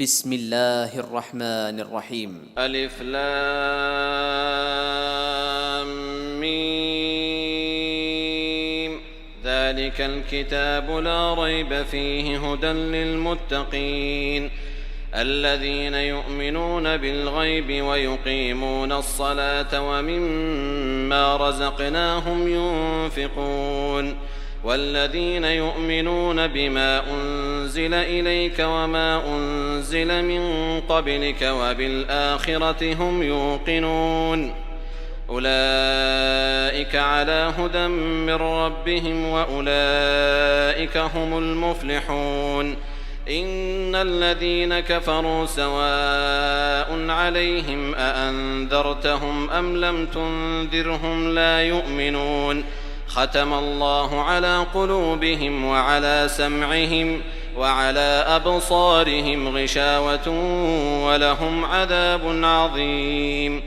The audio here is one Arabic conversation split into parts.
بسم الله الرحمن الرحيم. ألف لام ميم. ذلك الكتاب لا ريب فيه هدى للمتقين الذين يؤمنون بالغيب ويقيمون الصلاة ومما رزقناهم ينفقون والذين يؤمنون بما أنزل إليك وما أنزل من قبلك وبالآخرة هم يوقنون أولئك على هدى من ربهم وأولئك هم المفلحون إن الذين كفروا سواء عليهم أأنذرتهم أم لم تنذرهم لا يؤمنون ختم الله على قلوبهم وعلى سمعهم وعلى أبصارهم غشاوة ولهم عذاب عظيم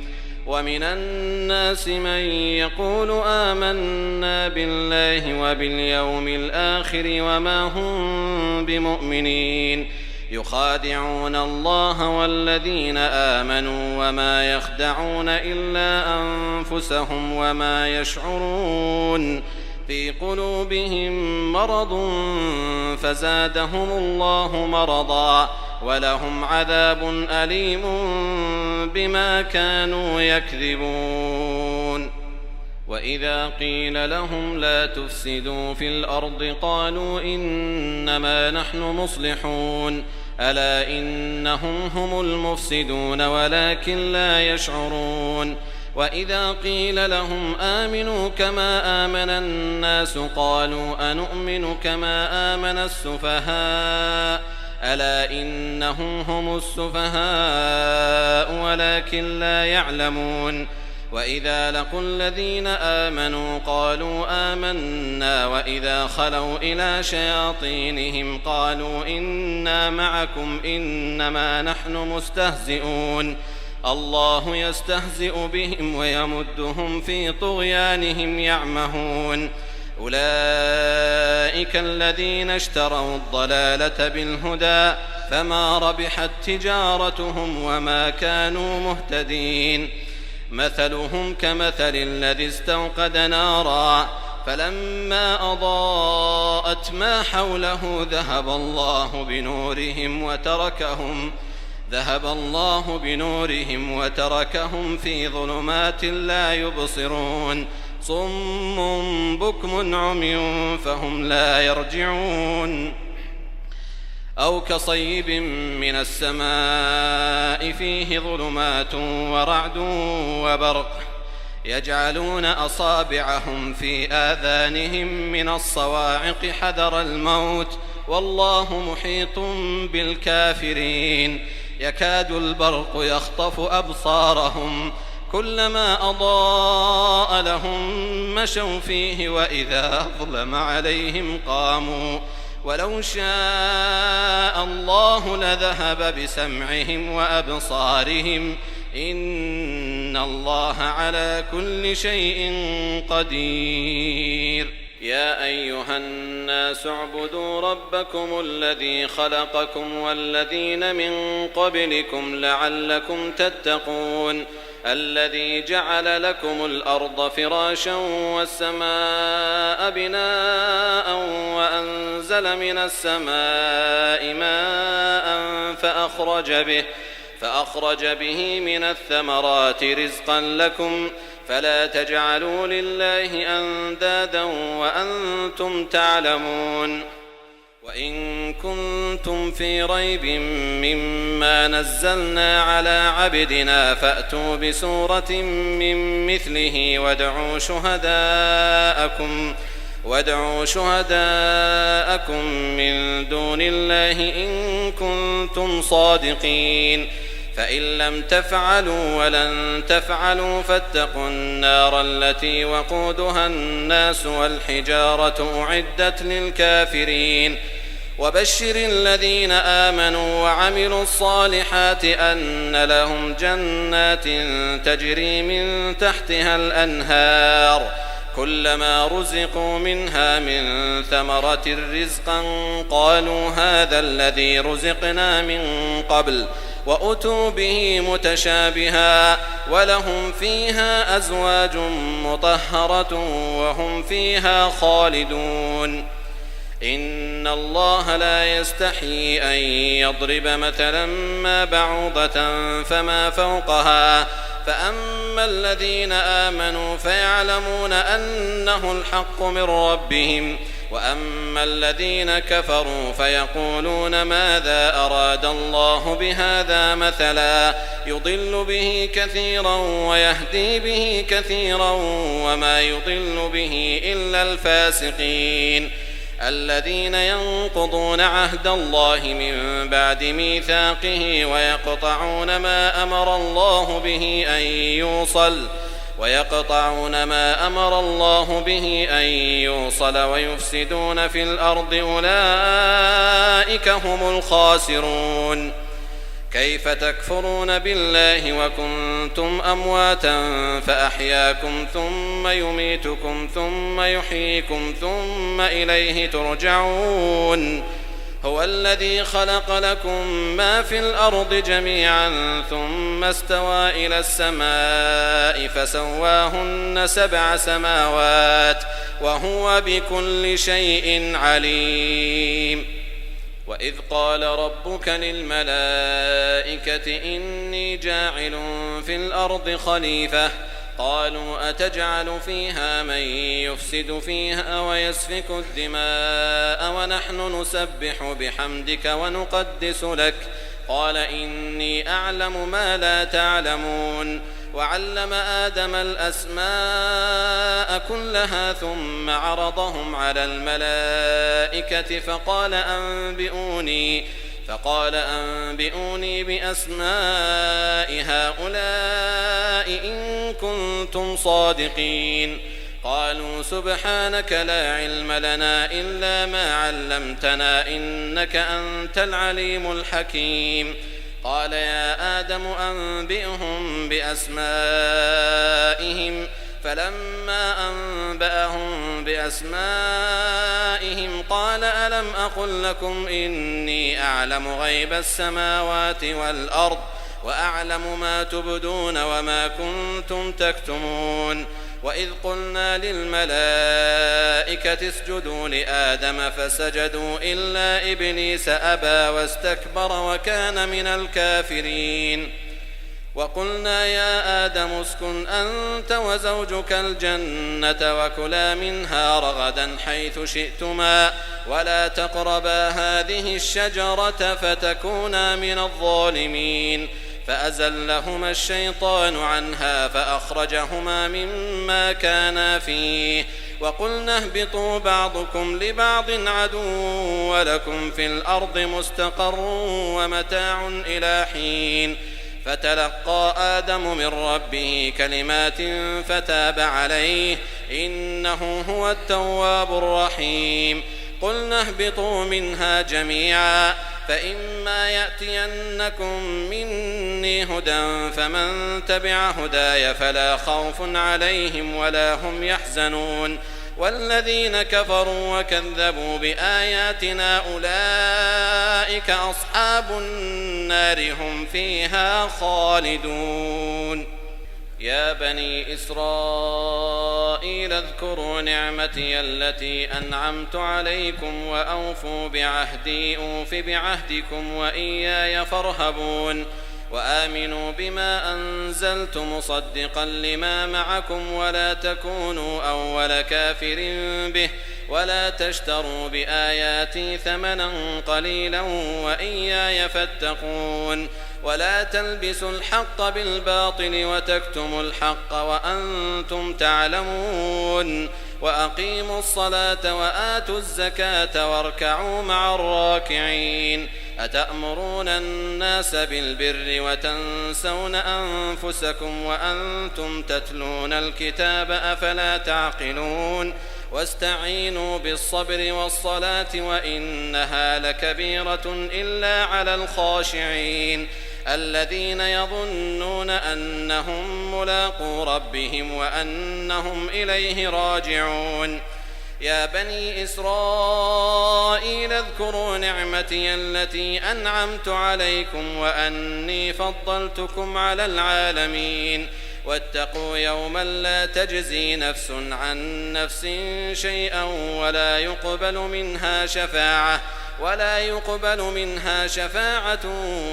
ومن الناس من يقول آمنا بالله وباليوم الآخر وما هم بمؤمنين يخادعون الله والذين آمنوا وما يخدعون إلا أنفسهم وما يشعرون في قلوبهم مرض فزادهم الله مرضا ولهم عذاب أليم بما كانوا يكذبون وإذا قيل لهم لا تفسدوا في الأرض قالوا إنما نحن مصلحون ألا إنهم هم المفسدون ولكن لا يشعرون وإذا قيل لهم آمنوا كما آمن الناس قالوا أنؤمن كما آمن السفهاء ألا إنهم هم السفهاء ولكن لا يعلمون وإذا لقوا الذين آمنوا قالوا آمنا وإذا خلوا إلى شياطينهم قالوا إنا معكم إنما نحن مستهزئون الله يستهزئ بهم ويمدهم في طغيانهم يعمهون أولئك الذين اشتروا الضلالة بالهدى فما ربحت تجارتهم وما كانوا مهتدين مثلهم كمثل الذي استوقد نارا فلما أضاءت ما حوله ذهب الله بنورهم وتركهم في ظلمات لا يبصرون صم بكم عمي فهم لا يرجعون أو كصيب من السماء فيه ظلمات ورعد وبرق يجعلون أصابعهم في آذانهم من الصواعق حذر الموت والله محيط بالكافرين يكاد البرق يخطف أبصارهم كلما أضاء لهم مشوا فيه وإذا أظلم عليهم قاموا ولو شاء الله لذهب بسمعهم وأبصارهم إن الله على كل شيء قدير يا أيها الناس اعبدوا ربكم الذي خلقكم والذين من قبلكم لعلكم تتقون الذي جعل لكم الأرض فراشا والسماء بناء وأنزل من السماء ماء فأخرج به من الثمرات رزقا لكم فلا تجعلوا لله أندادا وأنتم تعلمون وإن كنتم في ريب مما نزلنا على عبدنا فأتوا بسورة من مثله وادعوا شهداءكم من دون الله إن كنتم صادقين فإن لم تفعلوا ولن تفعلوا فاتقوا النار التي وقودها الناس والحجارة أعدت للكافرين وبشر الذين آمنوا وعملوا الصالحات أن لهم جنات تجري من تحتها الأنهار كلما رزقوا منها من ثمرة رزقا قالوا هذا الذي رزقنا من قبل وأتوا به متشابها ولهم فيها أزواج مطهرة وهم فيها خالدون. إن الله لا يستحيي أن يضرب مثلا ما بعوضة فما فوقها فأما الذين آمنوا فيعلمون أنه الحق من ربهم وأما الذين كفروا فيقولون ماذا أراد الله بهذا مثلا يضل به كثيرا ويهدي به كثيرا وما يضل به إلا الفاسقين الذين ينقضون عهد الله من بعد ميثاقه ويقطعون ما أمر الله به أن يوصل ويفسدون في الأرض أولئك هم الخاسرون. كيف تكفرون بالله وكنتم أمواتا فأحياكم ثم يميتكم ثم يحييكم ثم إليه ترجعون. هو الذي خلق لكم ما في الأرض جميعا ثم استوى إلى السماء فسواهن 7 سماوات وهو بكل شيء عليم. وإذ قال ربك للملائكة إني جاعل في الأرض خليفة قالوا أتجعل فيها من يفسد فيها ويسفك الدماء ونحن نسبح بحمدك ونقدس لك قال إني أعلم ما لا تعلمون. وعلم آدم الأسماء كلها ثم عرضهم على الملائكة فقال أنبئوني بأسماء هؤلاء إن كنتم صادقين. قالوا سبحانك لا علم لنا إلا ما علمتنا إنك أنت العليم الحكيم. قال يا آدم أنبئهم بأسمائهم فلما أنبأهم بأسمائهم قال ألم أقل لكم إني أعلم غيب السماوات والأرض وأعلم ما تبدون وما كنتم تكتمون. وإذ قلنا للملائكة اسجدوا لآدم فسجدوا إلا إبليس أبى واستكبر وكان من الكافرين. وقلنا يا آدم اسكن أنت وزوجك الجنة وكلا منها رغدا حيث شئتما ولا تقربا هذه الشجرة فتكونا من الظالمين. فأزلهما الشيطان عنها فأخرجهما مما كانا فيه وقلنا اهبطوا بعضكم لبعض عدو ولكم في الأرض مستقر ومتاع إلى حين. فتلقى آدم من ربه كلمات فتاب عليه إنه هو التواب الرحيم. قلنا اهبطوا منها جميعا فإما يأتينكم مني هدى فمن تبع هداي فلا خوف عليهم ولا هم يحزنون. والذين كفروا وكذبوا بآياتنا أولئك أصحاب النار هم فيها خالدون. يا بني إسرائيل اذكروا نعمتي التي أنعمت عليكم وأوفوا بعهدي أوف بعهدكم وإياي فارهبون. وآمنوا بما أنزلت مصدقا لما معكم ولا تكونوا أول كافر به ولا تشتروا بآياتي ثمنا قليلا وإياي فاتقون. ولا تلبسوا الحق بالباطل وتكتموا الحق وأنتم تعلمون. وأقيموا الصلاة وآتوا الزكاة واركعوا مع الراكعين. أتأمرون الناس بالبر وتنسون أنفسكم وأنتم تتلون الكتاب أفلا تعقلون. واستعينوا بالصبر والصلاة وإنها لكبيرة إلا على الخاشعين الذين يظنون أنهم ملاقو ربهم وأنهم إليه راجعون يا بني إسرائيل اذكروا نعمتي التي أنعمت عليكم وأني فضلتكم على العالمين واتقوا يوما لا تجزي نفس عن نفس شيئا ولا يقبل منها شفاعة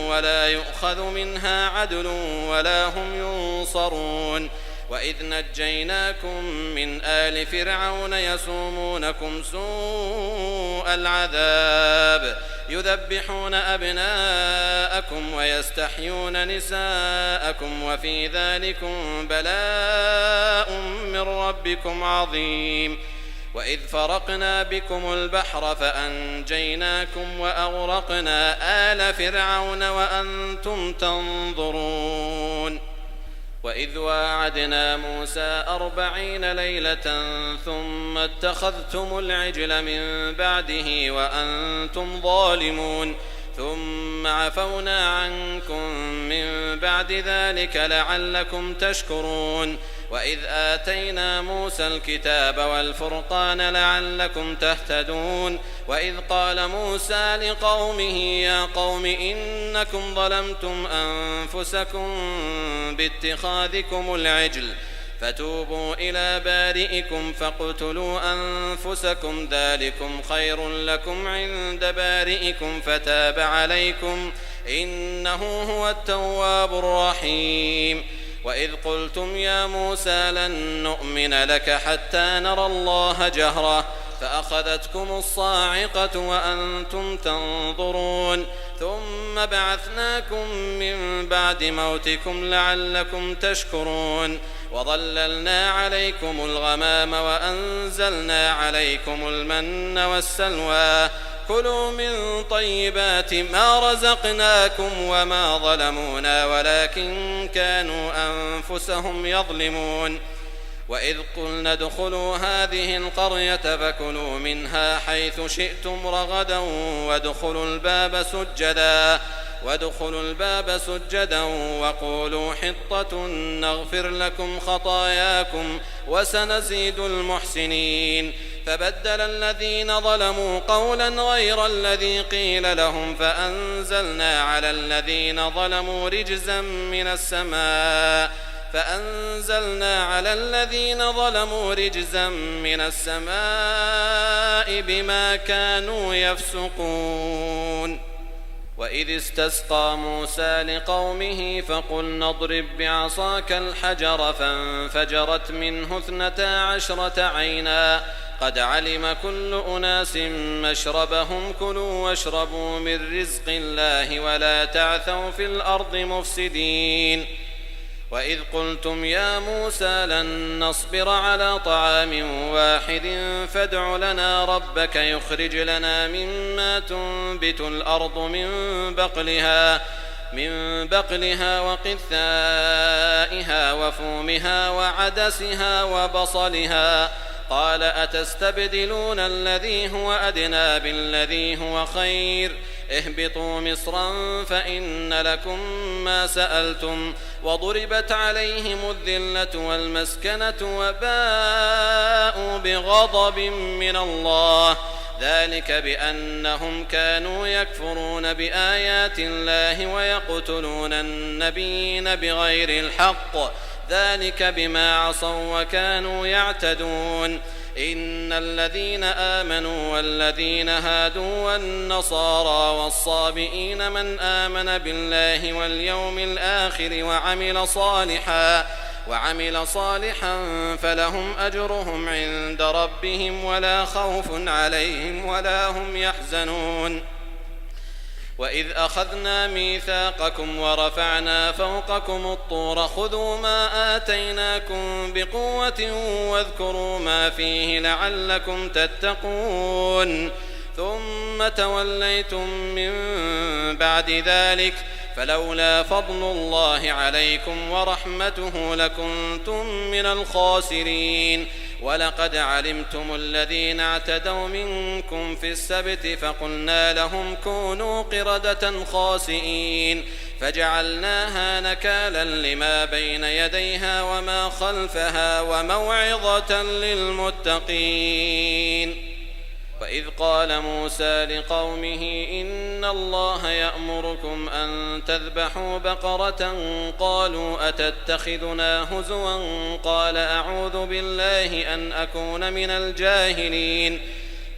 ولا يؤخذ منها عدل ولا هم ينصرون وإذ نجيناكم من آل فرعون يسومونكم سوء العذاب يذبحون أبناءكم ويستحيون نساءكم وفي ذلكم بلاء من ربكم عظيم وإذ فرقنا بكم البحر فأنجيناكم وأغرقنا آل فرعون وأنتم تنظرون وإذ واعدنا موسى 40 ليلة ثم اتخذتم العجل من بعده وأنتم ظالمون ثم عفونا عنكم من بعد ذلك لعلكم تشكرون وإذ آتينا موسى الكتاب والفرقان لعلكم تهتدون وإذ قال موسى لقومه يا قوم إنكم ظلمتم أنفسكم باتخاذكم العجل فتوبوا إلى بارئكم فاقتلوا أنفسكم ذلكم خير لكم عند بارئكم فتاب عليكم إنه هو التواب الرحيم وإذ قلتم يا موسى لن نؤمن لك حتى نرى الله جهرة فأخذتكم الصاعقة وأنتم تنظرون ثم بعثناكم من بعد موتكم لعلكم تشكرون وظللنا عليكم الغمام وأنزلنا عليكم المن والسلوى كلوا من طيبات ما رزقناكم وما ظلمونا ولكن كانوا أنفسهم يظلمون وإذ قلنا ادخلوا هذه القرية فكلوا منها حيث شئتم رغدا وادخلوا الباب سجدا وقولوا حطة نغفر لكم خطاياكم وسنزيد المحسنين فبدل الذين ظلموا قولا غير الذي قيل لهم فأنزلنا على الذين ظلموا رجزا من السماء بما كانوا يفسقون وإذ استسقى موسى لقومه فقلنا اضرب بعصاك الحجر فانفجرت منه 12 عينا قد علم كل أناس مشربهم كلوا واشربوا من رزق الله ولا تعثوا في الأرض مفسدين وإذ قلتم يا موسى لن نصبر على طعام واحد فادع لنا ربك يخرج لنا مما تنبت الأرض من بقلها وقثائها وفومها وعدسها وبصلها قال أتستبدلون الذي هو أدنى بالذي هو خير اهبطوا مصرا فإن لكم ما سألتم وضربت عليهم الذلة والمسكنة وباءوا بغضب من الله ذلك بأنهم كانوا يكفرون بآيات الله ويقتلون النبيين بغير الحق ذلك بما عصوا وكانوا يعتدون إن الذين آمنوا والذين هادوا والنصارى والصابئين من آمن بالله واليوم الآخر وعمل صالحا فلهم أجرهم عند ربهم ولا خوف عليهم ولا هم يحزنون وإذ أخذنا ميثاقكم ورفعنا فوقكم الطور خذوا ما آتيناكم بقوة واذكروا ما فيه لعلكم تتقون ثم توليتم من بعد ذلك فلولا فضل الله عليكم ورحمته لكنتم من الخاسرين ولقد علمتم الذين اعتدوا منكم في السبت فقلنا لهم كونوا قردة خاسئين فجعلناها نكالا لما بين يديها وما خلفها وموعظة للمتقين. وإذ قال موسى لقومه إن الله يأمركم أن تذبحوا بقرة قالوا أتتخذنا هزوا قال أعوذ بالله أن أكون من الجاهلين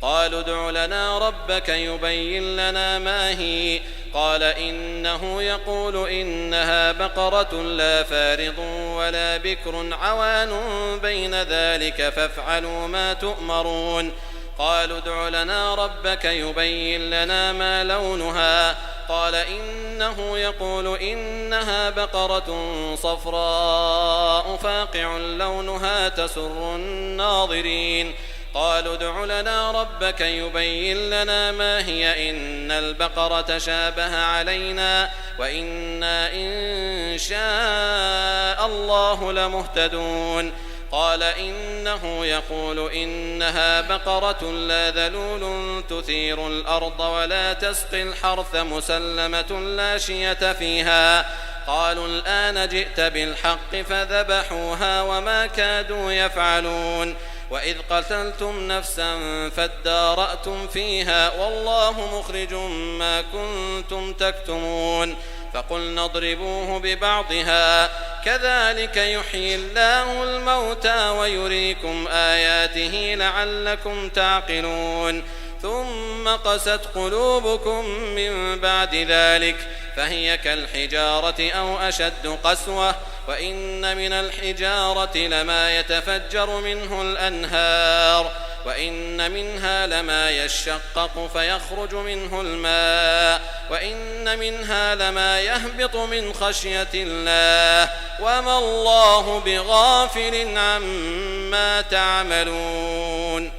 قالوا ادع لنا ربك يبين لنا ما هي قال إنه يقول إنها بقرة لا فارض ولا بكر عوان بين ذلك فافعلوا ما تؤمرون قالوا ادع لنا ربك يبين لنا ما لونها قال إنه يقول إنها بقرة صفراء فاقع لونها تسر الناظرين قالوا ادع لنا ربك يبين لنا ما هي إن البقرة شابه علينا وإنا إن شاء الله لمهتدون قال إنه يقول إنها بقرة لا ذلول تثير الأرض ولا تسقي الحرث مسلمة لا شية فيها قالوا الآن جئت بالحق فذبحوها وما كادوا يفعلون وإذ قتلتم نفسا فادارأتم فيها والله مخرج ما كنتم تكتمون فقلنا اضربوه ببعضها كذلك يحيي الله الموتى ويريكم آياته لعلكم تعقلون ثم قست قلوبكم من بعد ذلك فهي كالحجارة أو أشد قسوة وإن من الحجارة لما يتفجر منه الأنهار وإن منها لما يشقق فيخرج منه الماء وإن منها لما يهبط من خشية الله وما الله بغافل عما تعملون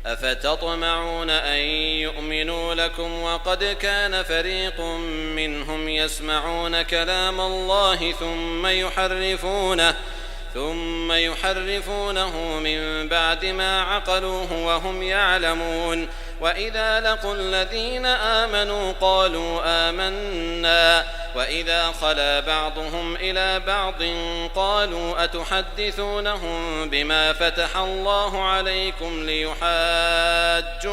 أفتطمعون أن يؤمنوا لكم وقد كان فريق منهم يسمعون كلام الله ثم يحرفونه من بعد ما عقلوه وهم يعلمون وإذا لقوا الذين آمنوا قالوا آمنا وإذا خلا بعضهم إلى بعض قالوا أتحدثونهم بما فتح الله عليكم ليحاجوكم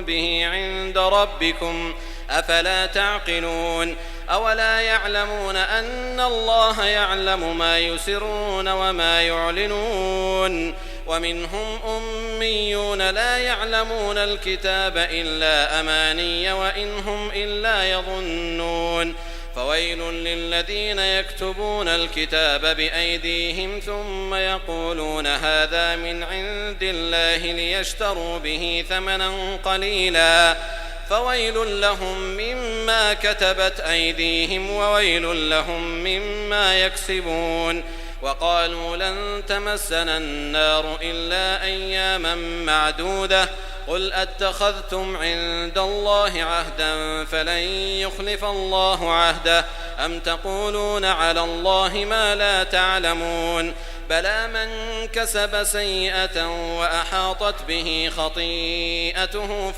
به عند ربكم أفلا تعقلون أولا يعلمون أن الله يعلم ما يسرون وما يعلنون ومنهم أميون لا يعلمون الكتاب إلا أماني وإن هم إلا يظنون فويل للذين يكتبون الكتاب بأيديهم ثم يقولون هذا من عند الله ليشتروا به ثمنا قليلا فويل لهم مما كتبت أيديهم وويل لهم مما يكسبون وقالوا لن تمسنا النار إلا أياما معدودة قل أتخذتم عند الله عهدا فلن يخلف الله عهده أم تقولون على الله ما لا تعلمون بلى من كسب سيئة وأحاطت به خطيئته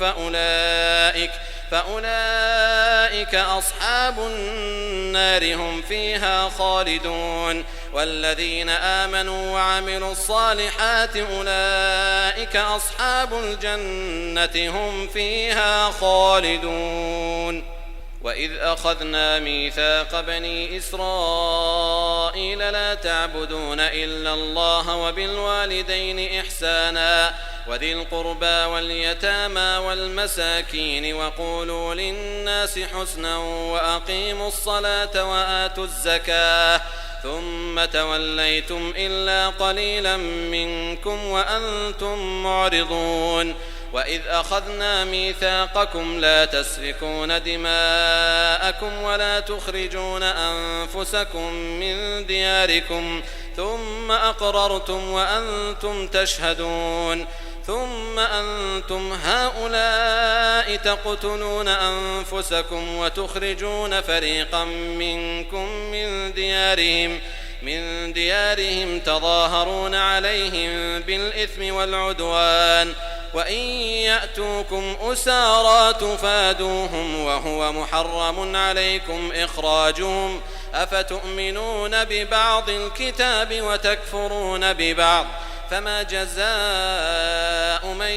فأولئك أصحاب النار هم فيها خالدون والذين آمنوا وعملوا الصالحات أولئك أصحاب الجنة هم فيها خالدون وإذ أخذنا ميثاق بني إسرائيل لا تعبدون إلا الله وبالوالدين إحسانا وذي القربى واليتامى والمساكين وقولوا للناس حسنا وأقيموا الصلاة وآتوا الزكاة ثم توليتم إلا قليلا منكم وأنتم معرضون وإذ أخذنا ميثاقكم لا تسفكون دماءكم ولا تخرجون أنفسكم من دياركم ثم أقررتم وأنتم تشهدون ثم أنتم هؤلاء تقتلون أنفسكم وتخرجون فريقا منكم من ديارهم من ديارهم تظاهرون عليهم بالإثم والعدوان وإن يأتوكم أسارى تفادوهم وهو محرم عليكم إخراجهم أفتؤمنون ببعض الكتاب وتكفرون ببعض فما جزاء من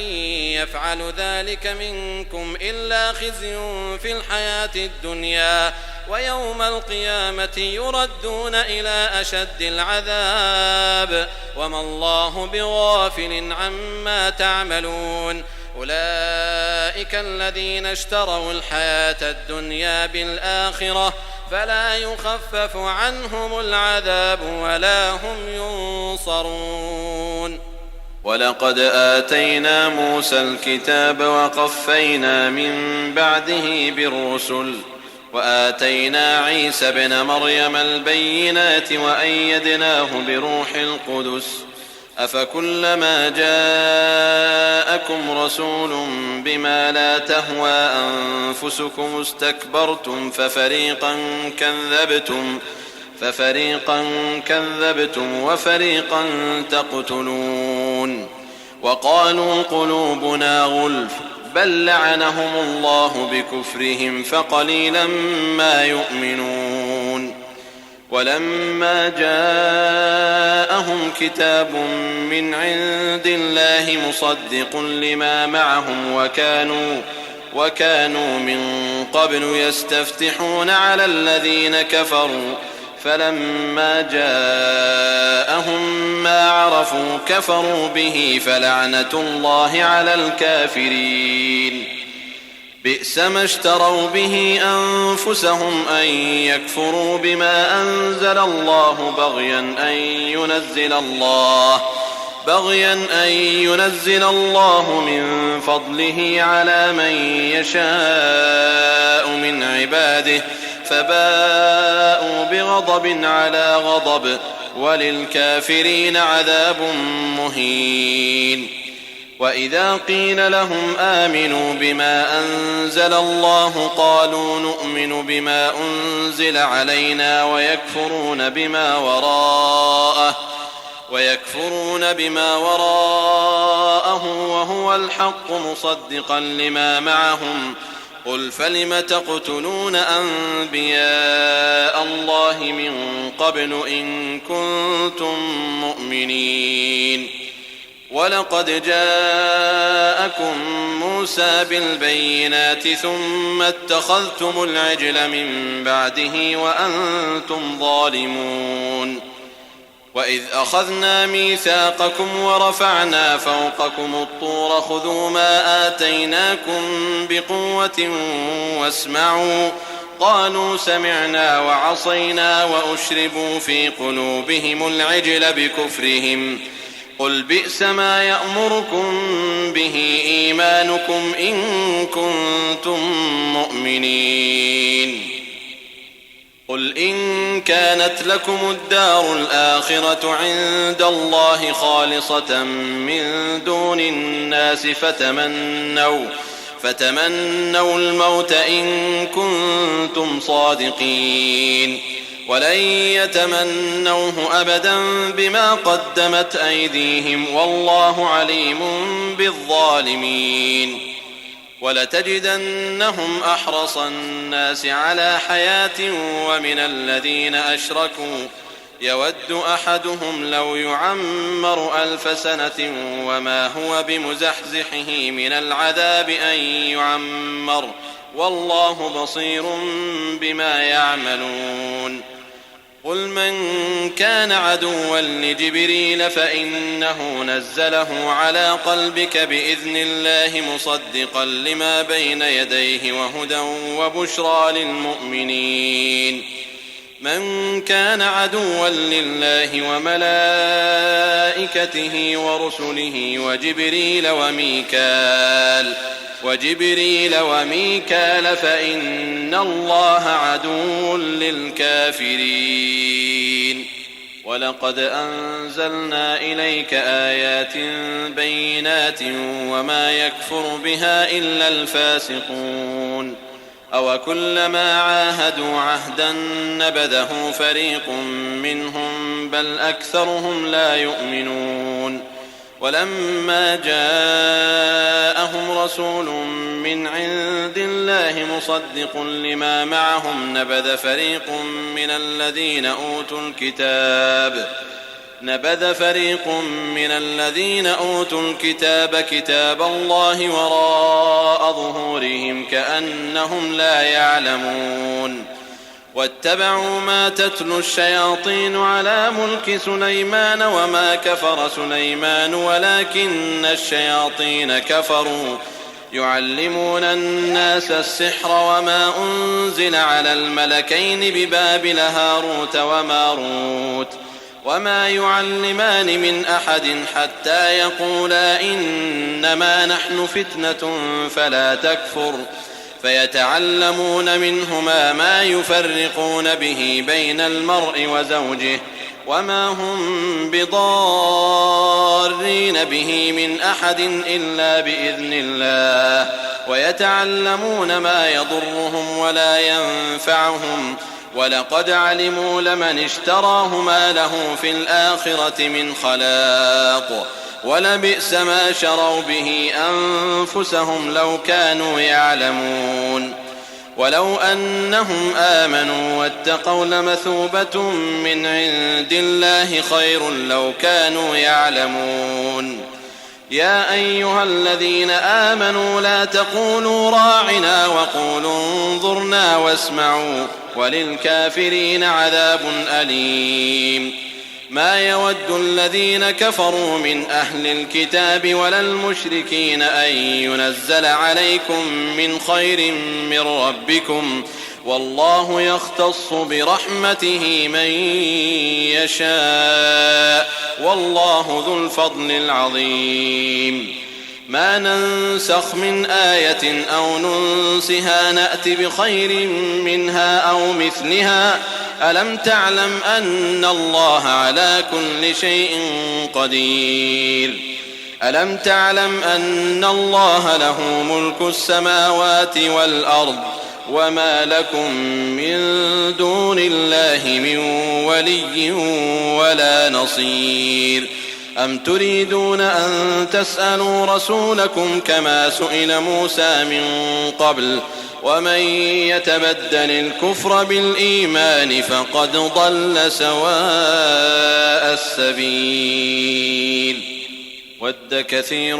يفعل ذلك منكم إلا خزي في الحياة الدنيا ويوم القيامة يردون إلى أشد العذاب وما الله بغافل عما تعملون أولئك الذين اشتروا الحياة الدنيا بالآخرة فلا يخفف عنهم العذاب ولا هم ينصرون. ولقد آتينا موسى الكتاب وقفينا من بعده بالرسل وآتينا عيسى ابن مريم البينات وأيدناه بروح القدس أفكلما جاءكم رسول بما لا تهوى أنفسكم استكبرتم ففريقا كذبتم وفريقا تقتلون وقالوا قلوبنا غلف بل لعنهم الله بكفرهم فقليلا ما يؤمنون ولما جاءهم كتاب من عند الله مصدق لما معهم وكانوا من قبل يستفتحون على الذين كفروا فلما جاءهم ما عرفوا كفروا به فلعنة الله على الكافرين بئس ما اشتروا به أنفسهم أن يكفروا بما أنزل الله بغيا أن ينزل الله من فضله على من يشاء من عباده فباءوا بغضب على غضب وللكافرين عذاب مهين. وإذا قيل لهم آمنوا بما أنزل الله قالوا نؤمن بما أنزل علينا ويكفرون بما وراءه وهو الحق مصدقا لما معهم قل فلم تقتلون أنبياء الله من قبل إن كنتم مؤمنين ولقد جاءكم موسى بالبينات ثم اتخذتم العجل من بعده وأنتم ظالمون وإذ أخذنا ميثاقكم ورفعنا فوقكم الطور خذوا ما آتيناكم بقوة واسمعوا قالوا سمعنا وعصينا وأشربوا في قلوبهم العجل بكفرهم قل بئس ما يأمركم به إيمانكم إن كنتم مؤمنين قل إن كانت لكم الدار الآخرة عند الله خالصة من دون الناس فتمنوا الموت إن كنتم صادقين ولن يتمنوه أبدا بما قدمت أيديهم والله عليم بالظالمين ولتجدنهم أحرص الناس على حياة ومن الذين أشركوا يود أحدهم لو يعمر 1000 سنة وما هو بمزحزحه من العذاب أن يعمر والله بصير بما يعملون قل من كان عدوا لجبريل فإنه نزله على قلبك بإذن الله مصدقا لما بين يديه وهدى وبشرى للمؤمنين من كان عدوا لله وملائكته ورسله وجبريل وميكال فإن الله عدو للكافرين ولقد أنزلنا إليك آيات بينات وما يكفر بها إلا الفاسقون أوكلما عاهدوا عهدا نبذه فريق منهم بل أكثرهم لا يؤمنون ولما جاءهم رسول من عند الله مصدق لما معهم نبذ فريق من الذين أوتوا الكتاب كتاب الله وراء ظهورهم كأنهم لا يعلمون واتبعوا ما تتلو الشياطين على ملك سليمان وما كفر سليمان ولكن الشياطين كفروا يعلمون الناس السحر وما أنزل على الملكين ببابل هاروت وماروت وما يعلمان من أحد حتى يقولا إنما نحن فتنة فلا تكفر فيتعلمون منهما ما يفرقون به بين المرء وزوجه وما هم بضارين به من أحد إلا بإذن الله ويتعلمون ما يضرهم ولا ينفعهم ولقد علموا لمن اشتراه ما له في الآخرة من خلاق ولبئس ما شروا به أنفسهم لو كانوا يعلمون ولو أنهم آمنوا واتقوا لمثوبة من عند الله خير لو كانوا يعلمون يا أيها الذين آمنوا لا تقولوا راعنا وقولوا انظرنا واسمعوا وللكافرين عذاب أليم ما يود الذين كفروا من أهل الكتاب ولا المشركين أن ينزل عليكم من خير من ربكم والله يختص برحمته من يشاء والله ذو الفضل العظيم ما ننسخ من آية أو ننسها نأت بخير منها أو مثلها ألم تعلم أن الله على كل شيء قدير ألم تعلم أن الله له ملك السماوات والأرض وما لكم من دون الله من ولي ولا نصير أم تريدون أن تسألوا رسولكم كما سئل موسى من قبل ومن يتبدل الكفر بالإيمان فقد ضل سواء السبيل ود كثير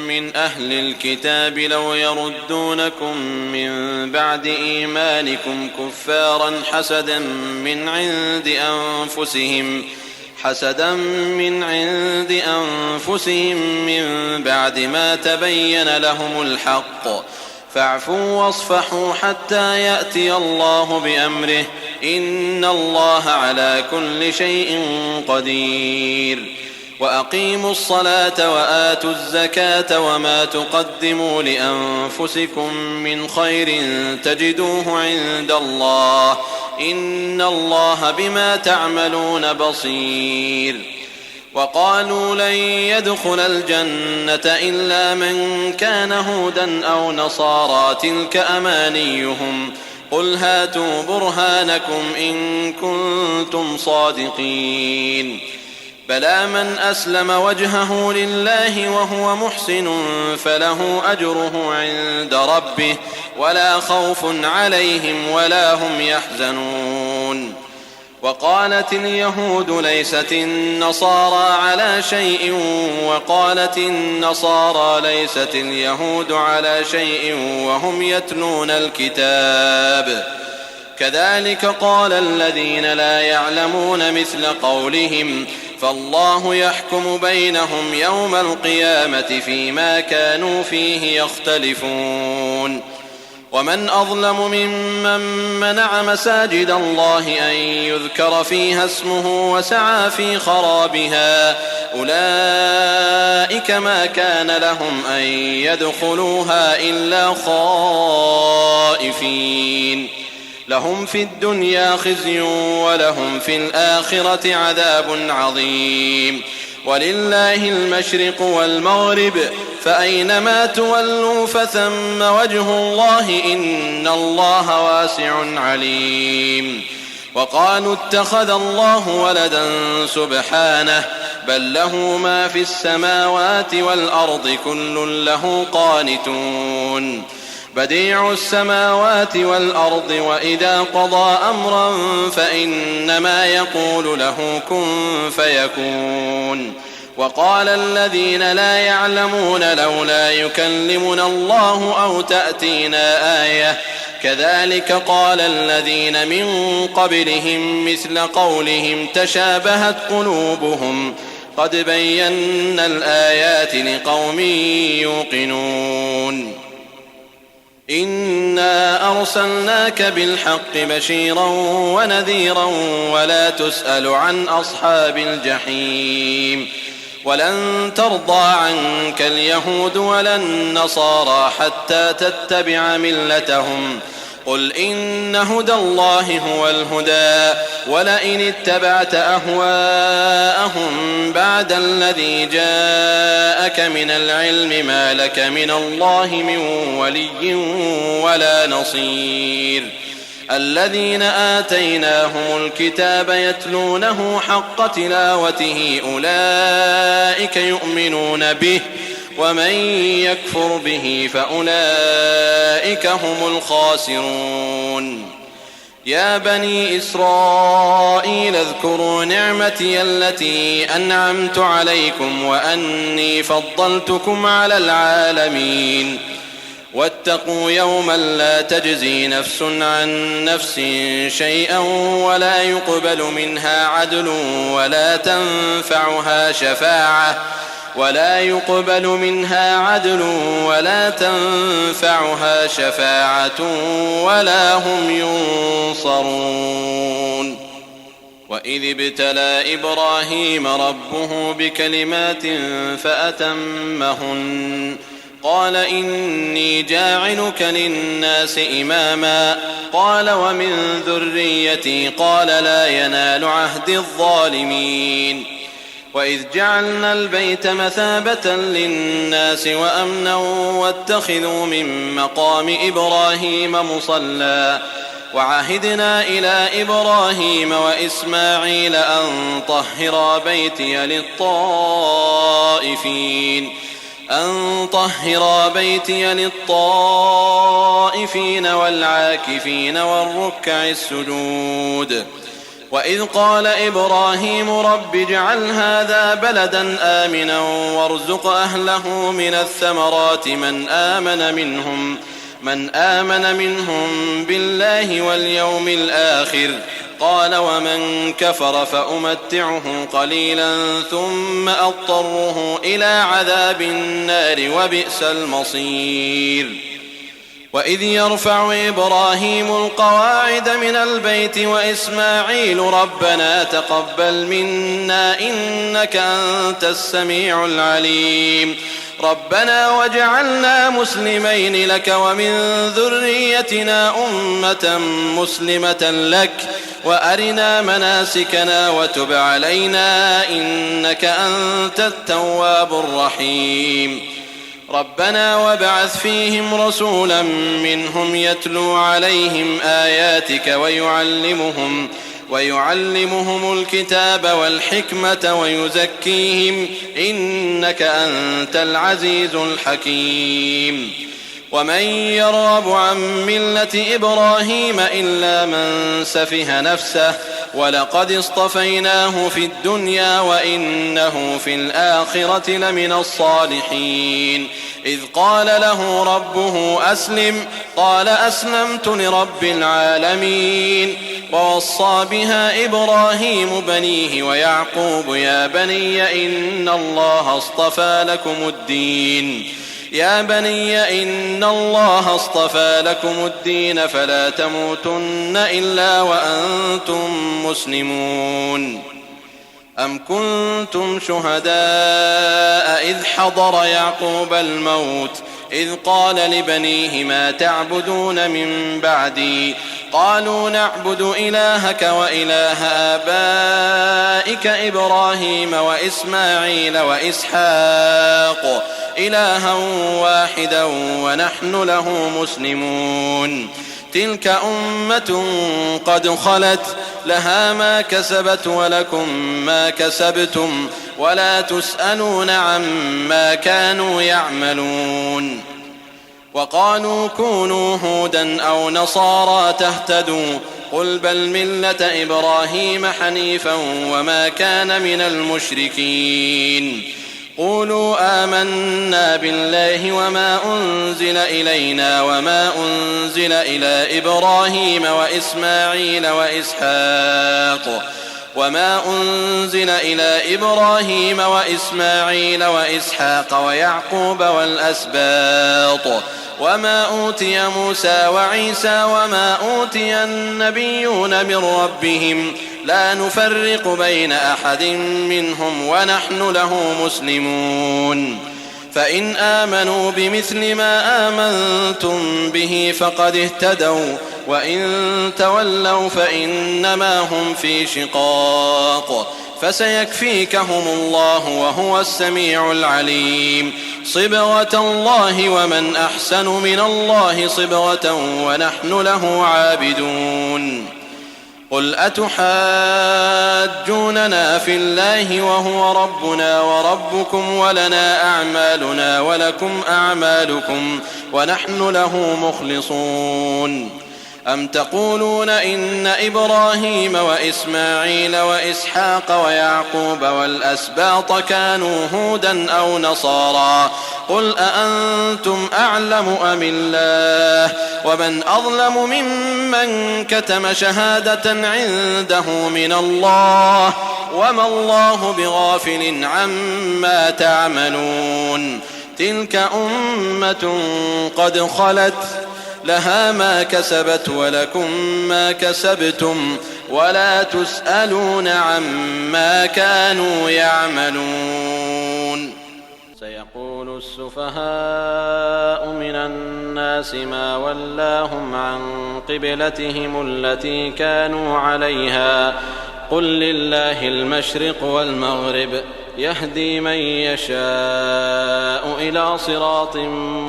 من أهل الكتاب لو يردونكم من بعد إيمانكم كفارا حسدا من عند أنفسهم من بعد ما تبين لهم الحق فاعفوا واصفحوا حتى يأتي الله بأمره إن الله على كل شيء قدير وأقيموا الصلاة وآتوا الزكاة وما تقدموا لأنفسكم من خير تجدوه عند الله إن الله بما تعملون بصير وقالوا لن يدخل الجنة إلا من كان هودا أو نصارى تلك أمانيهم قل هاتوا برهانكم إن كنتم صادقين بلى من أسلم وجهه لله وهو محسن فله أجره عند ربه ولا خوف عليهم ولا هم يحزنون وقالت اليهود ليست النصارى على شيء وقالت النصارى ليست اليهود على شيء وهم يتلون الكتاب كذلك قال الذين لا يعلمون مثل قولهم فالله يحكم بينهم يوم القيامة فيما كانوا فيه يختلفون ومن أظلم ممن منع مساجد الله أن يذكر فيها اسمه وسعى في خرابها أولئك ما كان لهم أن يدخلوها إلا خائفين لهم في الدنيا خزي ولهم في الآخرة عذاب عظيم ولله المشرق والمغرب فأينما تولوا فثم وجه الله إن الله واسع عليم. وقالوا اتخذ الله ولدا سبحانه بل له ما في السماوات والأرض كل له قانتون. بديع السماوات والأرض وإذا قضى أمرا فإنما يقول له كن فيكون. وقال الذين لا يعلمون لولا يكلمنا الله أو تأتينا آية كذلك قال الذين من قبلهم مثل قولهم تشابهت قلوبهم قد بينا الآيات لقوم يوقنون. إنا أرسلناك بالحق بشيرا ونذيرا ولا تسأل عن أصحاب الجحيم. ولن ترضى عنك اليهود ولا النصارى حتى تتبع ملتهم قل إن هدى الله هو الهدى ولئن اتبعت أهواءهم بعد الذي جاءك من العلم ما لك من الله من ولي ولا نصير. الذين آتيناهم الكتاب يتلونه حق تلاوته أولئك يؤمنون به ومن يكفر به فأولئك هم الخاسرون. يا بني إسرائيل اذكروا نعمتي التي أنعمت عليكم وأني فضلتكم على العالمين. واتقوا يوما لا تجزي نفس عن نفس شيئا ولا يقبل منها عدل ولا تنفعها شفاعة ولا هم ينصرون. وإذ ابتلى إبراهيم ربه بكلمات فأتمهن قال إني جاعلك للناس إماما قال ومن ذريتي قال لا ينال عهد الظالمين. وإذ جعلنا البيت مثابة للناس وأمنا واتخذوا من مقام إبراهيم مصلى وعهدنا إلى إبراهيم وإسماعيل أن طهر بيتي للطائفين والعاكفين والركع السجود. وإذ قال إبراهيم رب اجعل هذا بلدا آمنا وارزق أهله من الثمرات من آمن منهم بالله واليوم الآخر قال ومن كفر فأمتعه قليلا ثم أضطره إلى عذاب النار وبئس المصير. وإذ يرفع إبراهيم القواعد من البيت وإسماعيل ربنا تقبل منا إنك أنت السميع العليم ربنا واجعلنا مسلمين لك ومن ذريتنا أمة مسلمة لك وأرنا مناسكنا وتب علينا إنك أنت التواب الرحيم. ربنا وابعث فيهم رسولا منهم يتلو عليهم آياتك ويعلمهم الكتاب والحكمة ويزكيهم إنك أنت العزيز الحكيم. ومن يرغب عن ملة إبراهيم إلا من سفه نفسه ولقد اصطفيناه في الدنيا وإنه في الآخرة لمن الصالحين. إذ قال له ربه أسلم قال أسلمت لرب العالمين. ووصى بها إبراهيم بنيه ويعقوب يا بني إن الله اصطفى لكم الدين فلا تموتن إلا وأنتم مسلمون. أم كنتم شهداء إذ حضر يعقوب الموت إذ قال لبنيه ما تعبدون من بعدي قالوا نعبد إلهك وإله آبائك إبراهيم وإسماعيل وإسحاق إلها واحدا ونحن له مسلمون تلك أمة قد خلت لها ما كسبت ولكم ما كسبتم ولا تسألون عما كانوا يعملون وقالوا كونوا هودا أو نصارى تهتدوا قل بل ملة إبراهيم حنيفا وما كان من المشركين قولوا آمنا بالله وما أنزل إلينا وما أنزل إلى إبراهيم وإسماعيل وإسحاق ويعقوب والأسباط وما أوتي موسى وعيسى وما أوتي النبيون من ربهم لا نفرق بين أحد منهم ونحن له مسلمون فإن آمنوا بمثل ما آمنتم به فقد اهتدوا وإن تولوا فإنما هم في شقاق فسيكفيكهم الله وهو السميع العليم صبغة الله ومن أحسن من الله صبغة ونحن له عابدون قل أتحاجوننا في الله وهو ربنا وربكم ولنا أعمالنا ولكم أعمالكم ونحن له مخلصون أم تقولون إن إبراهيم وإسماعيل وإسحاق ويعقوب والأسباط كانوا هودا أو نصارى قل أأنتم أعلم أم الله ومن أظلم ممن كتم شهادة عنده من الله وما الله بغافل عما تعملون تلك أمة قد خلت لها ما كسبت ولكم ما كسبتم ولا تسألون عما كانوا يعملون سيقول السفهاء من الناس ما ولاهم عن قبلتهم التي كانوا عليها قل لله المشرق والمغرب يهدي من يشاء إلى صراط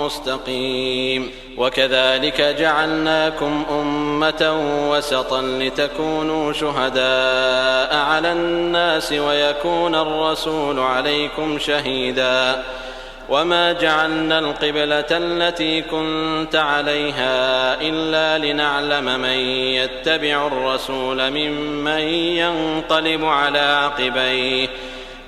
مستقيم وكذلك جعلناكم أمة وسطا لتكونوا شهداء على الناس ويكون الرسول عليكم شهيدا وما جعلنا القبلة التي كنت عليها إلا لنعلم من يتبع الرسول ممن ينقلب على عقبيه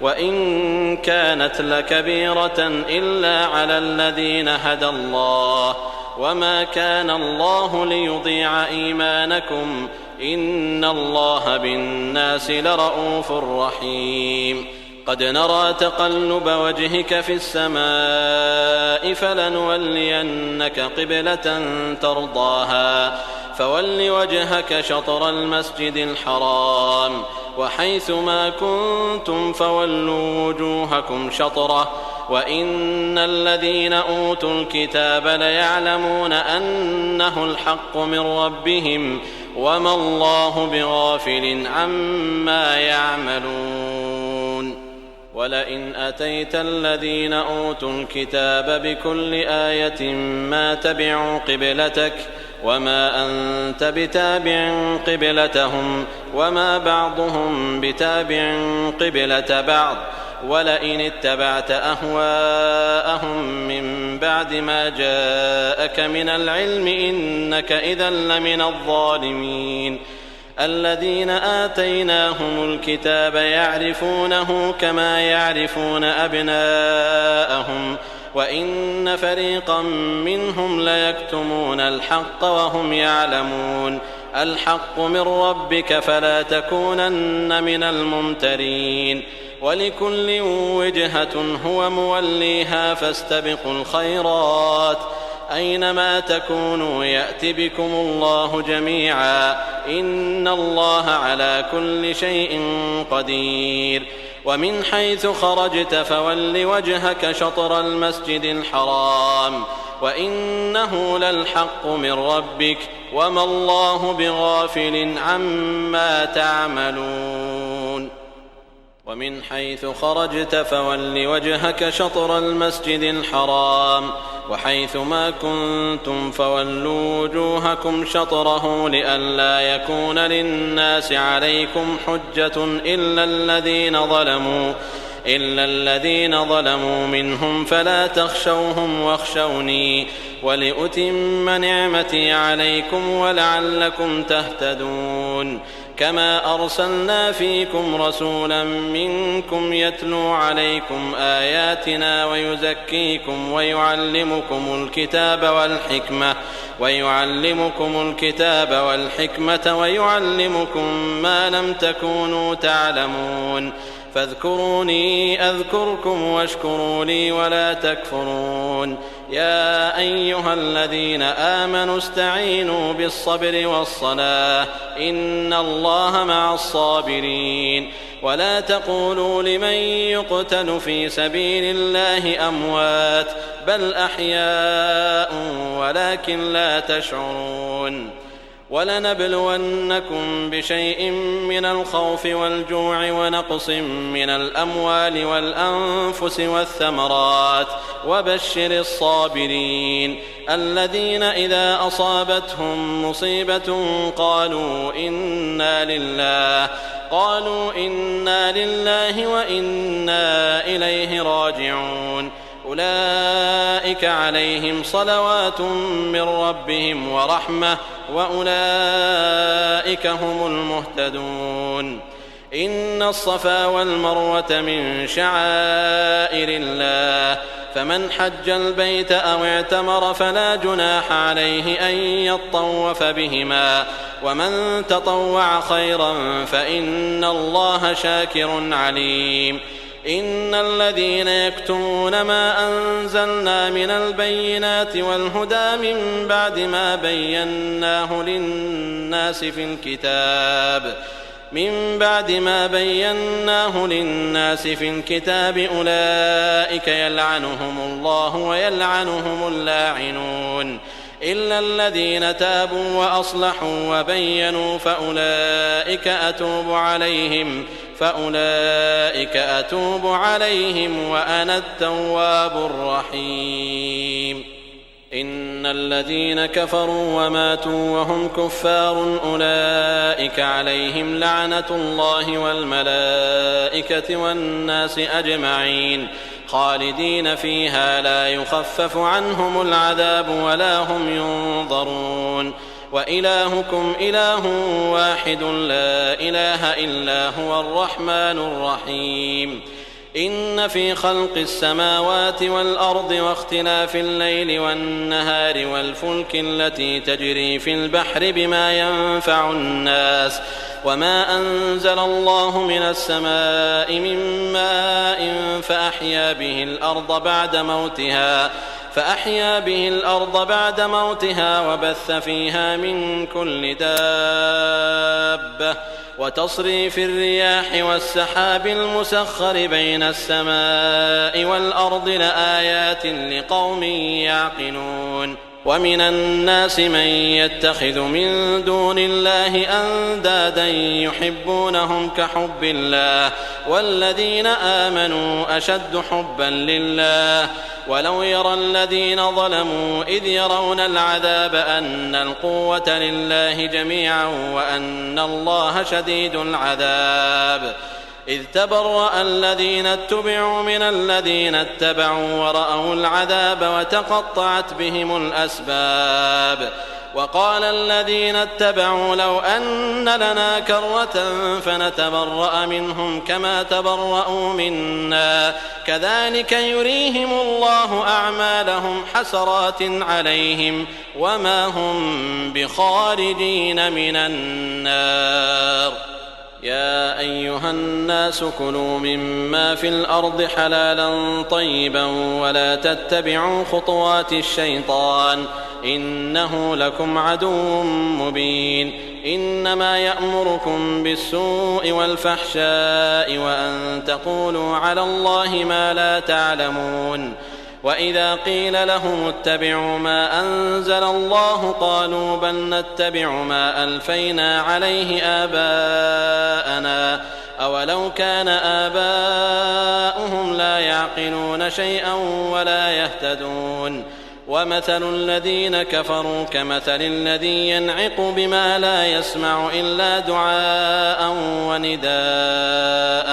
وإن كانت لكبيرة إلا على الذين هدى الله وما كان الله ليضيع إيمانكم إن الله بالناس لرؤوف رحيم قد نرى تقلب وجهك في السماء فلنولينك قبلة ترضاها فول وجهك شطر المسجد الحرام وحيث ما كنتم فولوا وجوهكم شطره وإن الذين أوتوا الكتاب ليعلمون أنه الحق من ربهم وما الله بغافل عما يعملون ولئن أتيت الذين أوتوا الكتاب بكل آية ما تبعوا قبلتك وما أنت بتابع قبلتهم وما بعضهم بتابع قبلة بعض ولئن اتبعت أهواءهم من بعد ما جاءك من العلم إنك إذا لمن الظالمين الذين آتيناهم الكتاب يعرفونه كما يعرفون أبناءهم وإن فريقا منهم ليكتمون الحق وهم يعلمون الحق من ربك فلا تكونن من الممترين ولكل وجهة هو موليها فاستبقوا الخيرات أينما تكونوا يأت بكم الله جميعا إن الله على كل شيء قدير ومن حيث خرجت فول وجهك شطر المسجد الحرام وإنه للحق من ربك وما الله بغافل عما تعملون ومن حيث خرجت فول وجهك شطر المسجد الحرام وحيث ما كنتم فولوا وجوهكم شطره لئلا يكون للناس عليكم حجة إلا الذين ظلموا منهم فلا تخشوهم واخشوني ولأتم نعمتي عليكم ولعلكم تهتدون كما أرسلنا فيكم رسولا منكم يتلو عليكم آياتنا ويزكيكم ويعلمكم الكتاب والحكمة ويعلمكم ما لم تكونوا تعلمون فاذكروني أذكركم واشكروا لي ولا تكفرون يا أيها الذين آمنوا استعينوا بالصبر والصلاة إن الله مع الصابرين ولا تقولوا لمن يقتل في سبيل الله أموات بل أحياء ولكن لا تشعرون ولنبلونكم بشيء من الخوف والجوع ونقص من الأموال والأنفس والثمرات وبشر الصابرين الذين إذا أصابتهم مصيبة قالوا إنا لله وإنا إليه راجعون أولئك عليهم صلوات من ربهم ورحمة وأولئك هم المهتدون إن الصفا والمروة من شعائر الله فمن حج البيت أو اعتمر فلا جناح عليه أن يطوف بهما ومن تطوع خيرا فإن الله شاكر عليم إن الذين يكتمون ما أنزلنا من البينات والهدى من بعد ما بيناه للناس في الكتاب أولئك يلعنهم الله ويلعنهم اللاعنون إلا الذين تابوا وأصلحوا وبينوا فأولئك أتوب عليهم وأنا التواب الرحيم إن الذين كفروا وماتوا وهم كفار أولئك عليهم لعنة الله والملائكة والناس أجمعين خالدين فيها لا يخفف عنهم العذاب ولا هم ينظرون وإلهكم إله واحد لا إله إلا هو الرحمن الرحيم إن في خلق السماوات والأرض واختلاف الليل والنهار والفلك التي تجري في البحر بما ينفع الناس وما أنزل الله من السماء من ماء فأحيا به الأرض بعد موتها وبث فيها من كل دابة وتصريف الرياح والسحاب المسخر بين السماء والأرض لآيات لقوم يعقلون ومن الناس من يتخذ من دون الله أندادا يحبونهم كحب الله والذين آمنوا أشد حبا لله ولو يرى الذين ظلموا إذ يرون العذاب أن القوة لله جميعا وأن الله شديد العذاب إذ تبرأ الذين اتبعوا من الذين اتبعوا ورأوا العذاب وتقطعت بهم الأسباب وقال الذين اتبعوا لو أن لنا كرة فنتبرأ منهم كما تبرأوا منا كذلك يريهم الله أعمالهم حسرات عليهم وما هم بخارجين من النار يا أيها الناس كلوا مما في الأرض حلالا طيبا ولا تتبعوا خطوات الشيطان إنه لكم عدو مبين إنما يأمركم بالسوء والفحشاء وأن تقولوا على الله ما لا تعلمون وإذا قيل لهم اتبعوا ما أنزل الله قالوا بل نتبع ما ألفينا عليه آباءنا أولو كان آباؤهم لا يعقلون شيئا ولا يهتدون ومثل الذين كفروا كمثل الذي ينعق بما لا يسمع إلا دعاء ونداء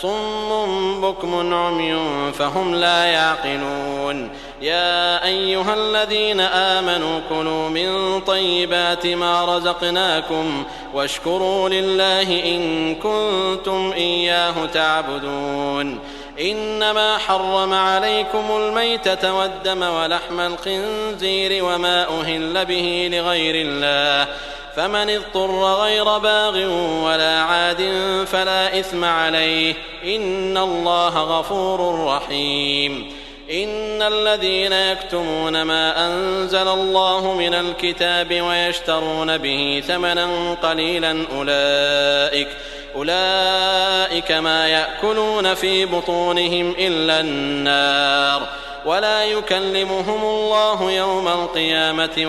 صم بكم عمي فهم لا يعقلون يا أيها الذين آمنوا كلوا من طيبات ما رزقناكم واشكروا لله إن كنتم إياه تعبدون إنما حرم عليكم الميتة والدم ولحم الخنزير وما أهل به لغير الله فمن اضطر غير باغ ولا عاد فلا إثم عليه إن الله غفور رحيم إن الذين يكتمون ما أنزل الله من الكتاب ويشترون به ثمنا قليلا أولئك ما يأكلون في بطونهم إلا النار ولا يكلمهم الله يوم القيامة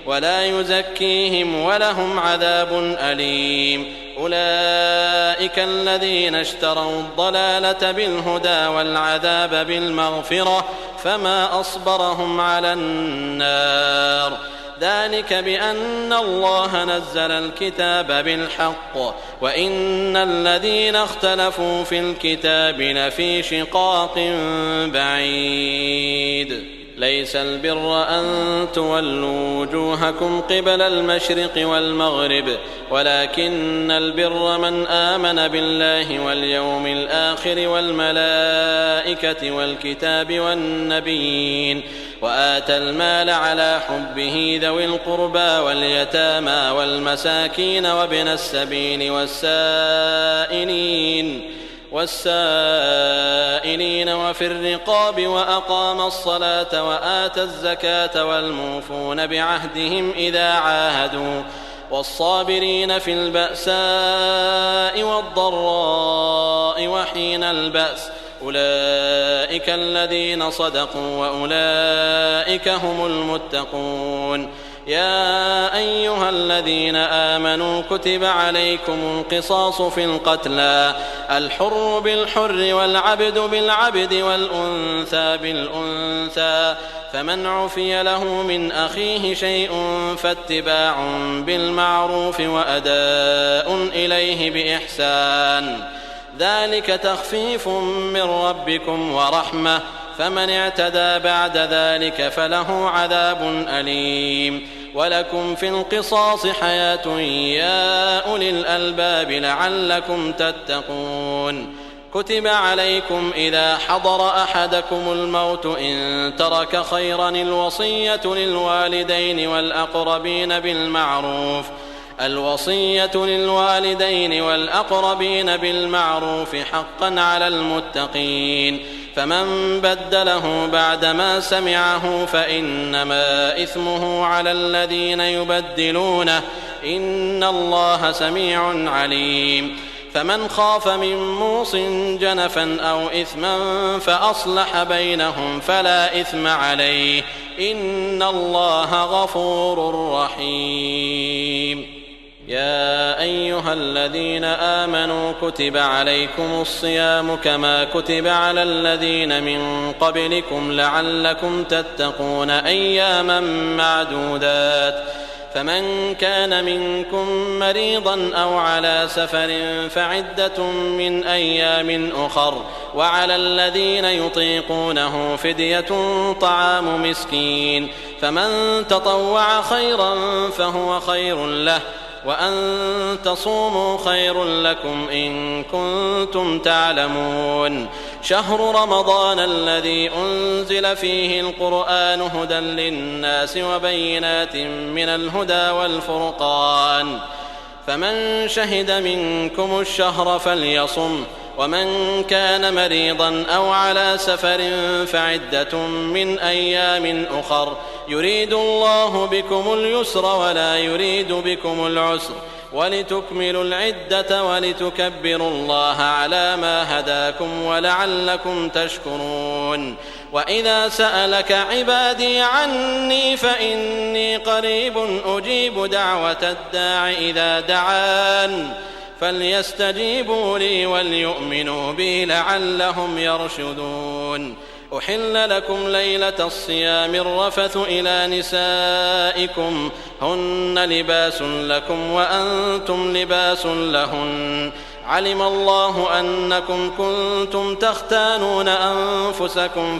ولا يزكيهم ولهم عذاب أليم أولئك الذين اشتروا الضلالة بالهدى والعذاب بالمغفرة فما أصبرهم على النار ذلك بأن الله نزل الكتاب بالحق وإن الذين اختلفوا في الكتاب لفي شقاق بعيد ليس البر أن تولوا وجوهكم قبل المشرق والمغرب ولكن البر من آمن بالله واليوم الآخر والملائكة والكتاب والنبيين وآتى المال على حبه ذوي القربى واليتامى والمساكين وابن السبيل والسائلين وفي الرقاب وأقام الصلاة وآتى الزكاة والموفون بعهدهم إذا عاهدوا والصابرين في البأساء والضراء وحين البأس أولئك الذين صدقوا وأولئك هم المتقون يا أيها الذين آمنوا كتب عليكم القصاص في القتلى الحر بالحر والعبد بالعبد والأنثى بالأنثى فمن عفي له من أخيه شيء فاتباع بالمعروف وأداء إليه بإحسان ذلك تخفيف من ربكم ورحمة فمن اعتدى بعد ذلك فله عذاب أليم ولكم في القصاص حياة يا أولي الألباب لعلكم تتقون كتب عليكم إذا حضر أحدكم الموت إن ترك خيرا الوصية للوالدين والأقربين بالمعروف حقا على المتقين فمن بدله بعدما سمعه فإنما إثمه على الذين يبدلونه إن الله سميع عليم فمن خاف من موص جنفا أو إثما فأصلح بينهم فلا إثم عليه إن الله غفور رحيم يا أيها الذين آمنوا كتب عليكم الصيام كما كتب على الذين من قبلكم لعلكم تتقون أياما معدودات فمن كان منكم مريضا أو على سفر فعدة من أيام أخر وعلى الذين يطيقونه فدية طعام مسكين فمن تطوع خيرا فهو خير له وأن تصوموا خير لكم إن كنتم تعلمون شهر رمضان الذي أنزل فيه القرآن هدى للناس وبينات من الهدى والفرقان فمن شهد منكم الشهر فليصم ومن كان مريضا أو على سفر فعدة من أيام أخر يريد الله بكم اليسر ولا يريد بكم العسر ولتكملوا العدة ولتكبروا الله على ما هداكم ولعلكم تشكرون. وإذا سألك عبادي عني فإني قريب أجيب دعوة الداع إذا دعان فليستجيبوا لي وليؤمنوا بي لعلهم يرشدون. أحل لكم ليلة الصيام الرفث إلى نسائكم هن لباس لكم وأنتم لباس لهن علم الله أنكم كنتم تختانون أنفسكم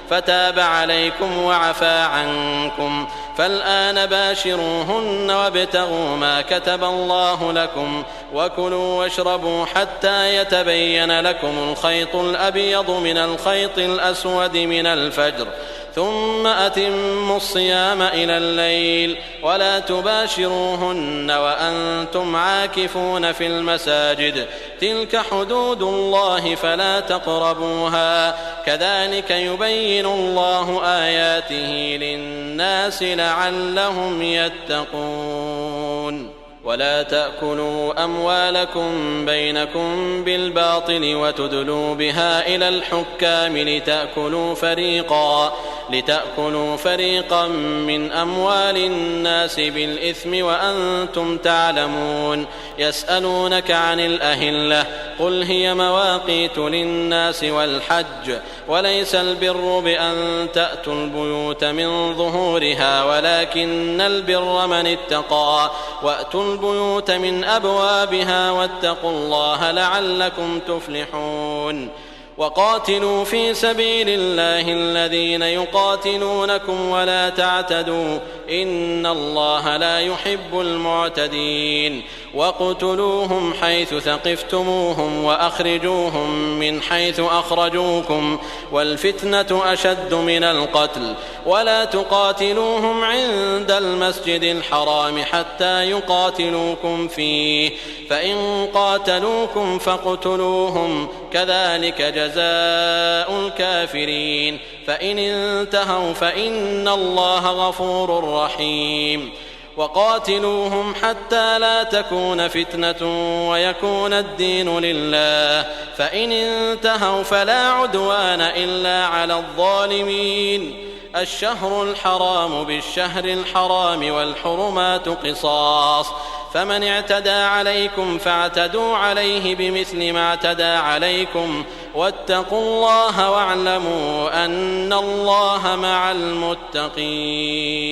فتاب عليكم وعفى عنكم فالآن باشروهن وابتغوا ما كتب الله لكم وكلوا واشربوا حتى يتبين لكم الخيط الأبيض من الخيط الأسود من الفجر ثم أتموا الصيام إلى الليل ولا تباشروهن وأنتم عاكفون في المساجد تلك حدود الله فلا تقربوها كذلك يبين الله آياته للناس لعلهم يتقون. ولا تأكلوا أموالكم بينكم بالباطل وتدلوا بها إلى الحكام لتأكلوا فريقا من أموال الناس بالإثم وأنتم تعلمون. يسألونك عن الأهلة قل هي مواقيت للناس والحج وليس البر بأن تأتوا البيوت من ظهورها ولكن البر من اتقى وأتوا البيوت من أبوابها واتقوا الله لعلكم تفلحون. وقاتلوا في سبيل الله الذين يقاتلونكم ولا تعتدوا إن الله لا يحب المعتدين. واقتلوهم حيث ثقفتموهم وأخرجوهم من حيث أخرجوكم والفتنة أشد من القتل ولا تقاتلوهم عند المسجد الحرام حتى يقاتلوكم فيه فإن قاتلوكم فاقتلوهم كذلك جزاء الكافرين فإن انتهوا فإن الله غفور رحيم. وقاتلوهم حتى لا تكون فتنة ويكون الدين لله فإن انتهوا فلا عدوان إلا على الظالمين. الشهر الحرام بالشهر الحرام والحرمات قصاص فمن اعتدى عليكم فاعتدوا عليه بمثل ما اعتدى عليكم واتقوا الله واعلموا أن الله مع المتقين.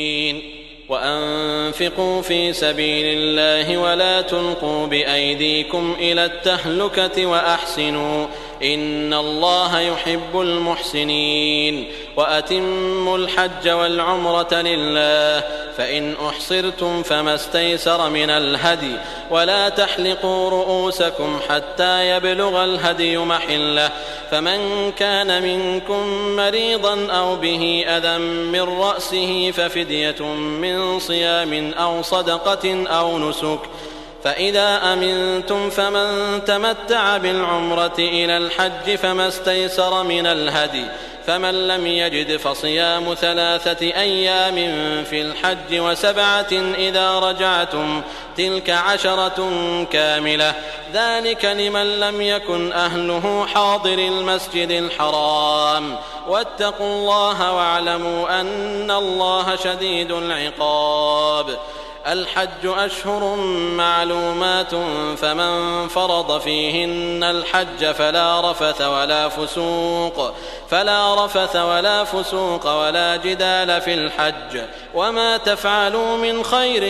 وأنفقوا في سبيل الله ولا تلقوا بأيديكم إلى التهلكة وأحسنوا إن الله يحب المحسنين. وأتموا الحج والعمرة لله فإن أحصرتم فما استيسر من الهدي ولا تحلقوا رؤوسكم حتى يبلغ الهدي محله فمن كان منكم مريضا أو به أذى من رأسه ففدية من صيام أو صدقة أو نسك فإذا أمنتم فمن تمتع بالعمرة إلى الحج فما استيسر من الهدي فمن لم يجد فصيام 3 أيام في الحج و7 إذا رجعتم تلك 10 كاملة ذلك لمن لم يكن أهله حاضر المسجد الحرام واتقوا الله واعلموا أن الله شديد العقاب. الحج أشهر معلومات فمن فرض فيهن الحج فلا رفث ولا فسوق ولا جدال في الحج وما تفعلوا من خير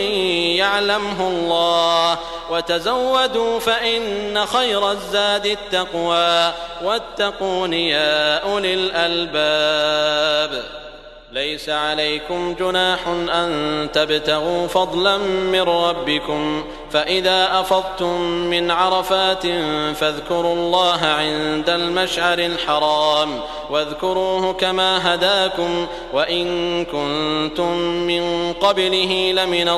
يعلمه الله وتزودوا فإن خير الزاد التقوى واتقون يا أولي الألباب. ليس عليكم جناح أن تبتغوا فضلا من ربكم فإذا أفضتم من عرفات فاذكروا الله عند المشعر الحرام واذكروه كما هداكم وإن كنتم من قبله لمن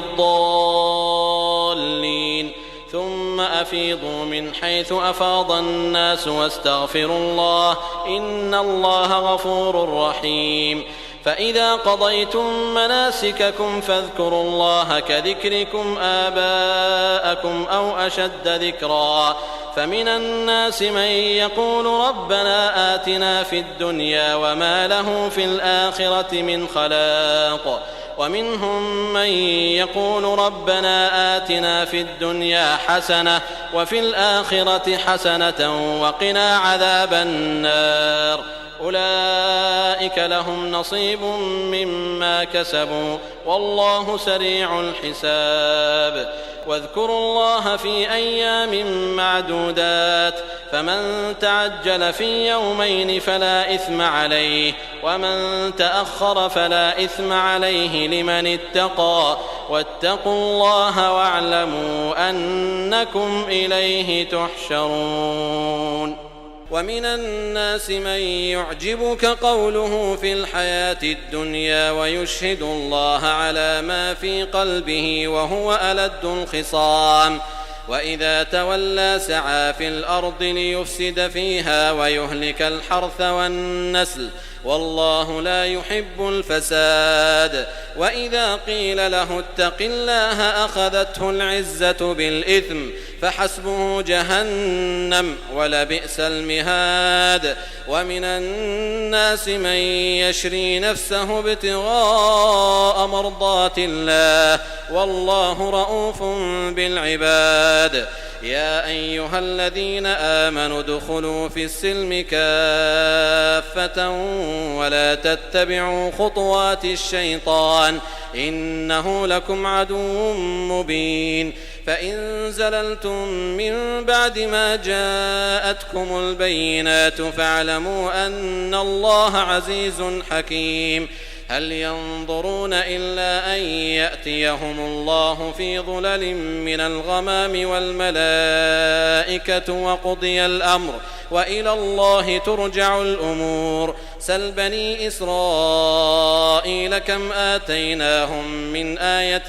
الضالين ثم أفيضوا من حيث أفاض الناس واستغفروا الله إن الله غفور رحيم. فإذا قضيتم مناسككم فاذكروا الله كذكركم آباءكم أو أشد ذكرا فمن الناس من يقول ربنا آتنا في الدنيا وما له في الآخرة من خلاق ومنهم من يقول ربنا آتنا في الدنيا حسنة وفي الآخرة حسنة وقنا عذاب النار أولئك لهم نصيب مما كسبوا والله سريع الحساب واذكروا الله في أيام معدودات فمن تعجل في يومين فلا إثم عليه ومن تأخر فلا إثم عليه لمن اتقى واتقوا الله واعلموا أنكم إليه تحشرون ومن الناس من يعجبك قوله في الحياة الدنيا ويشهد الله على ما في قلبه وهو ألد الخصام وإذا تولى سعى في الأرض ليفسد فيها ويهلك الحرث والنسل والله لا يحب الفساد وإذا قيل له اتق الله أخذته العزة بالإثم فحسبه جهنم ولبئس المهاد ومن الناس من يشري نفسه ابتغاء مرضات الله والله رؤوف بالعباد يا أيها الذين آمنوا ادخلوا في السلم كافة ولا تتبعوا خطوات الشيطان إنه لكم عدو مبين فإن زللتم من بعد ما جاءتكم البينات فاعلموا أن الله عزيز حكيم هل ينظرون إلا أن يأتيهم الله في ظلل من الغمام والملائكة وقضي الأمر وإلى الله ترجع الأمور سل بني إسرائيل كم آتيناهم من آية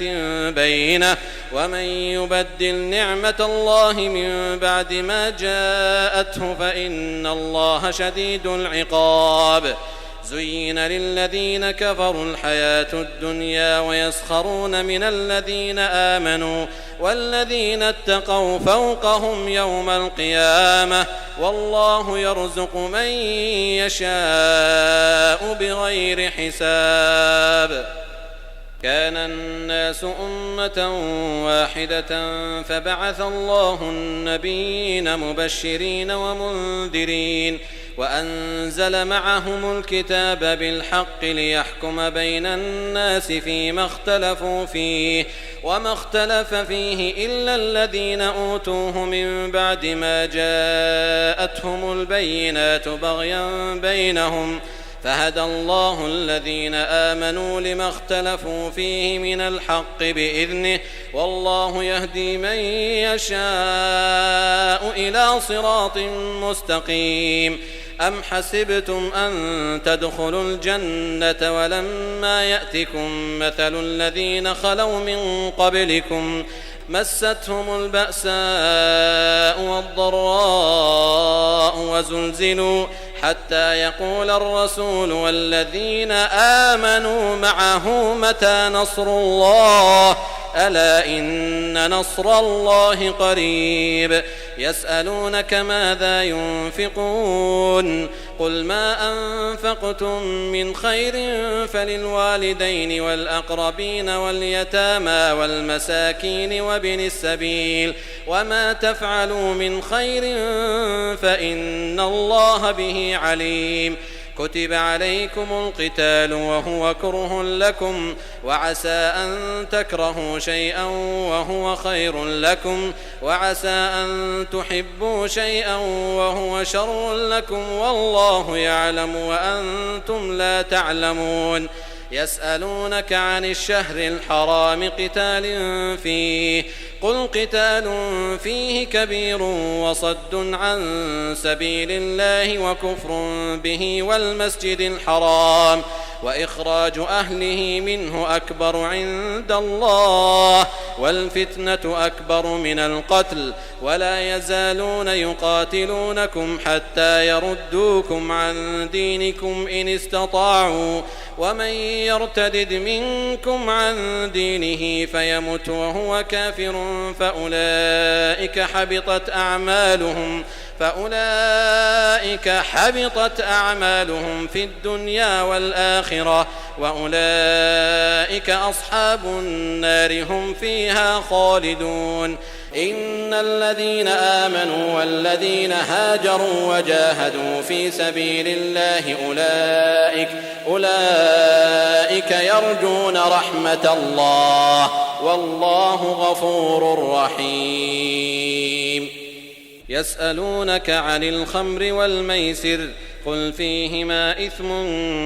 بينة ومن يبدل نعمة الله من بعد ما جاءته فإن الله شديد العقاب زين للذين كفروا الحياة الدنيا ويسخرون من الذين آمنوا والذين اتقوا فوقهم يوم القيامة والله يرزق من يشاء بغير حساب كان الناس أمة واحدة فبعث الله النبيين مبشرين ومنذرين وأنزل معهم الكتاب بالحق ليحكم بين الناس فيما اختلفوا فيه وما اختلف فيه إلا الذين أوتوه من بعد ما جاءتهم البينات بغيا بينهم فهدى الله الذين آمنوا لما اختلفوا فيه من الحق بإذنه والله يهدي من يشاء إلى صراط مستقيم أم حسبتم أن تدخلوا الجنة ولما يأتكم مثل الذين خلوا من قبلكم مستهم البأساء والضراء وزلزلوا حتى يقول الرسول والذين آمنوا معه متى نصر الله ألا إن نصر الله قريب يسألونك ماذا ينفقون قل ما أنفقتم من خير فللوالدين والأقربين واليتامى والمساكين وابن السبيل وما تفعلوا من خير فإن الله به عليم كتب عليكم القتال وهو كره لكم وعسى أن تكرهوا شيئا وهو خير لكم وعسى أن تحبوا شيئا وهو شر لكم والله يعلم وأنتم لا تعلمون يسألونك عن الشهر الحرام قتال فيه قل قتال فيه كبير وصد عن سبيل الله وكفر به والمسجد الحرام وإخراج أهله منه أكبر عند الله والفتنة أكبر من القتل ولا يزالون يقاتلونكم حتى يردوكم عن دينكم إن استطاعوا ومن يرتدد منكم عن دينه فيمت وهو كافر فأولئك حبطت أعمالهم في الدنيا والآخرة وأولئك أصحاب النار هم فيها خالدون. إن الذين آمنوا والذين هاجروا وجاهدوا في سبيل الله أولئك يرجون رحمة الله والله غفور رحيم. يسألونك عن الخمر والميسر قل فيهما إثم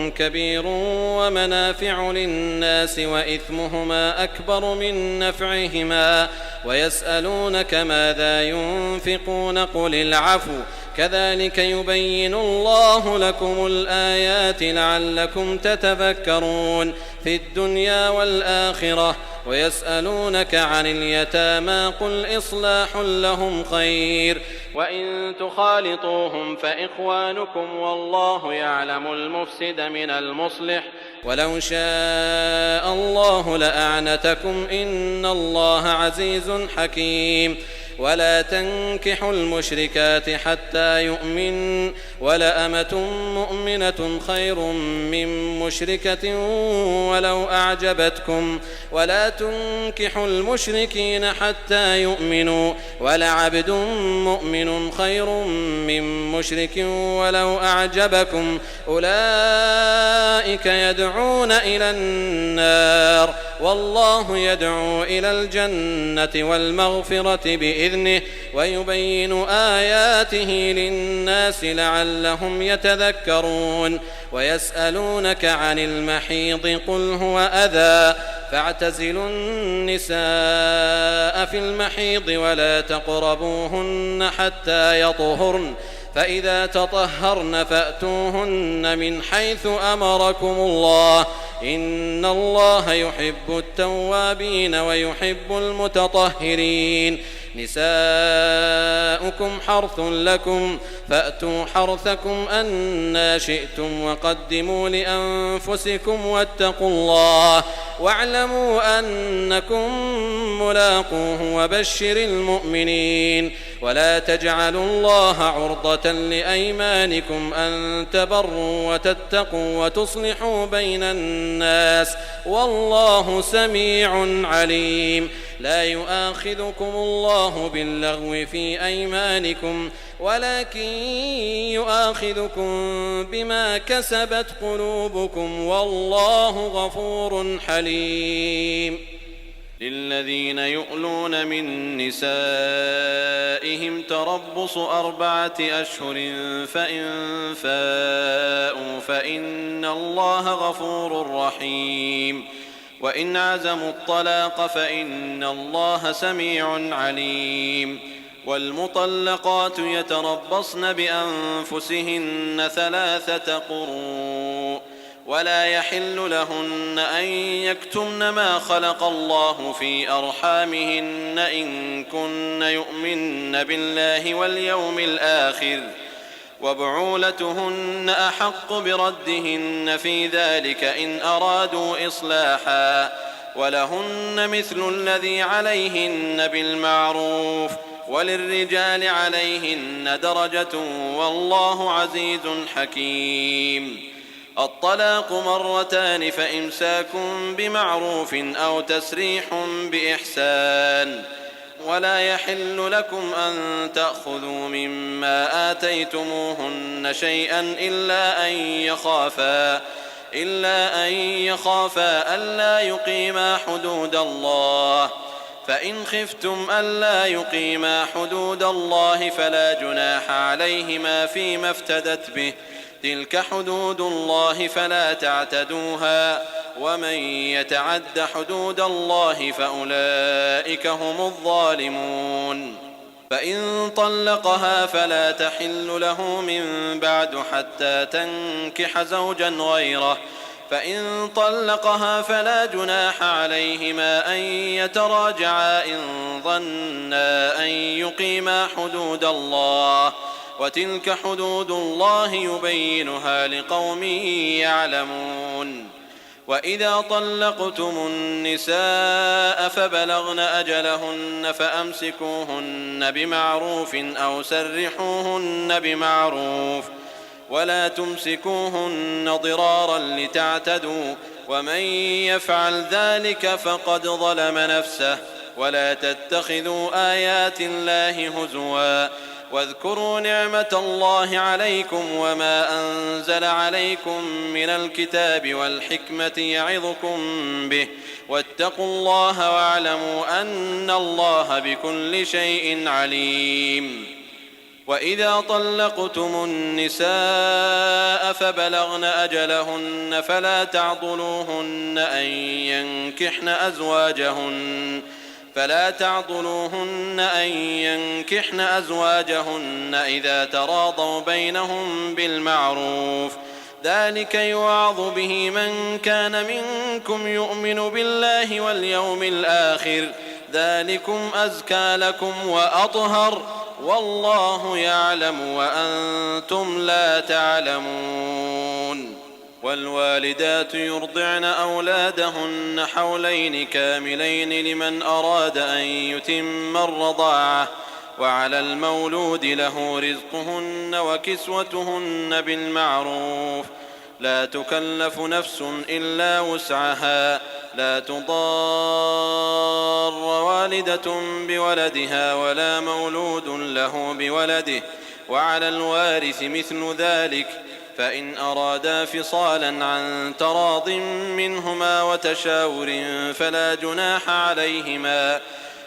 كبير ومنافع للناس وإثمهما أكبر من نفعهما ويسألونك ماذا ينفقون قل العفو كذلك يبين الله لكم الآيات لعلكم تتفكرون في الدنيا والآخرة. ويسألونك عن اليتامى قل إصلاح لهم خير وإن تخالطوهم فإخوانكم والله يعلم المفسد من المصلح ولو شاء الله لأعنتكم إن الله عزيز حكيم. ولا تنكحوا المشركات حتى يؤمن ولأمة مؤمنة خير من مشركة ولو أعجبتكم ولا تنكحوا المشركين حتى يؤمنوا ولعبد مؤمن خير من مشرك ولو أعجبكم أولئك يدعون إلى النار والله يدعو إلى الجنة والمغفرة بإذنه ويبين آياته للناس لعلهم يتذكرون. ويسألونك عن المحيض قل هو أذى فاعتزلوا النساء في المحيض ولا تقربوهن حتى يطهرن فإذا تطهرن فأتوهن من حيث أمركم الله إن الله يحب التوابين ويحب المتطهرين. نساؤكم حرث لكم فأتوا حرثكم أنى شئتم وقدموا لأنفسكم واتقوا الله واعلموا أنكم ملاقوه وبشر المؤمنين. ولا تجعلوا الله عرضة لأيمانكم أن تبروا وتتقوا وتصلحوا بين الناس والله سميع عليم. لا يؤاخذكم الله باللغو في أيمانكم ولكن يؤاخذكم بما كسبت قلوبكم والله غفور حليم. للذين يؤلون من نسائهم تربص 4 أشهر فإن فاءوا فإن الله غفور رحيم. وإن عزموا الطلاق فإن الله سميع عليم. والمطلقات يتربصن بأنفسهن 3 قروء ولا يحل لهن أن يكتمن ما خلق الله في أرحامهن إن كن يؤمن بالله واليوم الآخر وبعولتهن أحق بردهن في ذلك إن أرادوا إصلاحا ولهن مثل الذي عليهن بالمعروف وللرجال عليهن درجة والله عزيز حكيم. الطلاق 2 فإمساك بمعروف أو تسريح بإحسان. ولا يحل لكم أن تأخذوا مما آتيتموهن شيئا إلا أن يخافا ألا يقيما حدود الله فإن خفتم ألا يقيما حدود الله فلا جناح عليهما فيما افتدت به تلك حدود الله فلا تعتدوها ومن يتعد حدود الله فأولئك هم الظالمون. فإن طلقها فلا تحل له من بعد حتى تنكح زوجا غيره فإن طلقها فلا جناح عليهما أن يتراجعا إن ظنا أن يقيما حدود الله، وتلك حدود الله يبينها لقوم يعلمون. وإذا طلقتم النساء فبلغن أجلهن فأمسكوهن بمعروف أو سرحوهن بمعروف، ولا تمسكوهن ضرارا لتعتدوا، ومن يفعل ذلك فقد ظلم نفسه. ولا تتخذوا آيات الله هزوا، واذكروا نعمة الله عليكم وما أنزل عليكم من الكتاب والحكمة يعظكم به، واتقوا الله واعلموا أن الله بكل شيء عليم. وإذا طلقتم النساء فبلغن أجلهن فلا تعضلوهن أن ينكحن أزواجهن إذا تراضوا بينهم بالمعروف، ذلك يوعظ به من كان منكم يؤمن بالله واليوم الآخر، ذلكم أزكى لكم وأطهر، والله يعلم وأنتم لا تعلمون. والوالدات يرضعن أولادهن حولين كاملين لمن أراد أن يتم الرضاعة، وعلى المولود له رزقهن وكسوتهن بالمعروف، لا تكلف نفس إلا وسعها، لا تضار والدة بولدها ولا مولود له بولده، وعلى الوارث مثل ذلك، فإن أرادا فصالا عن تراض منهما وتشاور فلا جناح عليهما.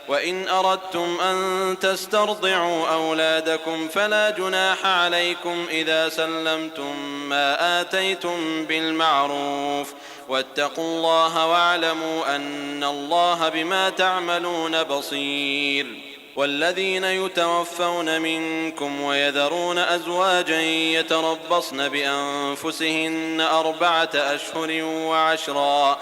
وإن أردتم أن تسترضعوا أولادكم فلا جناح عليكم إذا سلمتم ما آتيتم بالمعروف، واتقوا الله واعلموا أن الله بما تعملون بصير. والذين يتوفون منكم ويذرون أزواجا يتربصن بأنفسهن 4 أشهر وعشرا،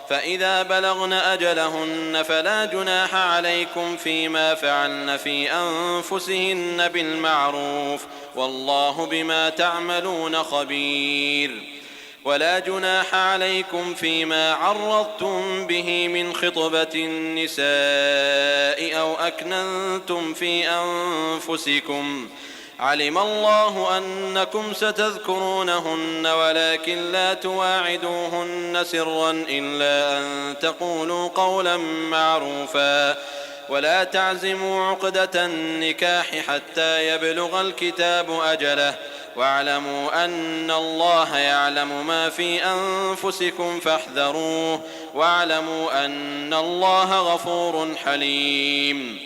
فإذا بلغن أجلهن فلا جناح عليكم فيما فعلن في أنفسهن بالمعروف، والله بما تعملون خبير. ولا جناح عليكم فيما عرضتم به من خطبة النساء أو أكننتم في أنفسكم، علم الله أنكم ستذكرونهن ولكن لا تواعدوهن سرا إلا أن تقولوا قولا معروفا، ولا تعزموا عقدة النكاح حتى يبلغ الكتاب أجله، واعلموا أن الله يعلم ما في أنفسكم فاحذروه، واعلموا أن الله غفور حليم.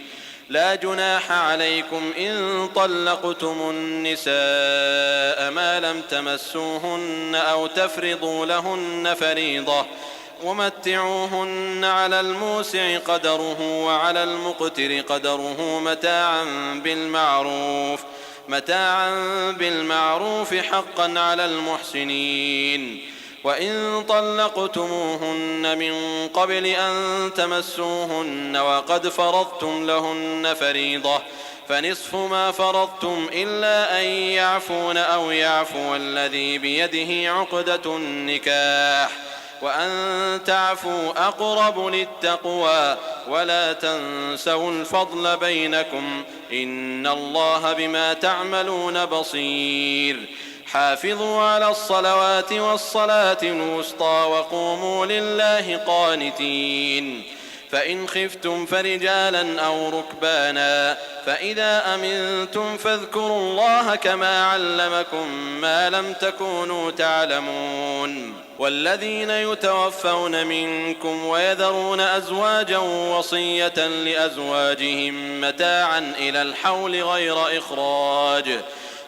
لا جناح عليكم إن طلقتم النساء ما لم تمسوهن أو تفرضوا لهن فريضة، ومتعوهن على الموسع قدره وعلى المقتر قدره متاعا بالمعروف حقا على المحسنين. وإن طلقتموهن من قبل أن تمسوهن وقد فرضتم لهن فريضة فنصف ما فرضتم إلا أن يعفون أو يعفو الذي بيده عقدة النكاح، وأن تعفوا أقرب للتقوى، ولا تنسوا الفضل بينكم، إن الله بما تعملون بصير. حافظوا على الصلوات والصلاة الوسطى وقوموا لله قانتين. فإن خفتم فرجالا أو ركبانا فإذا أمنتم فاذكروا الله كما علمكم ما لم تكونوا تعلمون. والذين يتوفون منكم ويذرون أزواجا وصية لأزواجهم متاعا إلى الحول غير إخراج،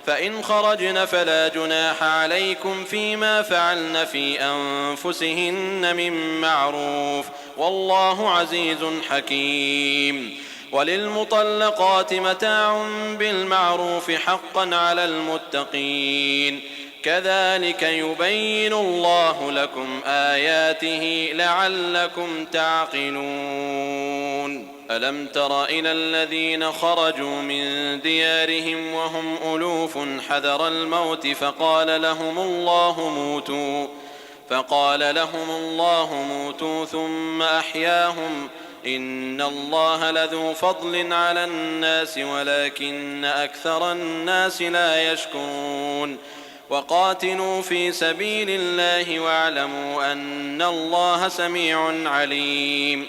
فإن خرجن فلا جناح عليكم فيما فعلن في أنفسهن من معروف، والله عزيز حكيم. وللمطلقات متاع بالمعروف حقا على المتقين. كذلك يبين الله لكم آياته لعلكم تعقلون ألم تر إلى الذين خرجوا من ديارهم وهم ألوف حذر الموت فقال لهم الله موتوا ثم أحياهم إن الله لذو فضل على الناس ولكن أكثر الناس لا يشكرون وقاتلوا في سبيل الله واعلموا أن الله سميع عليم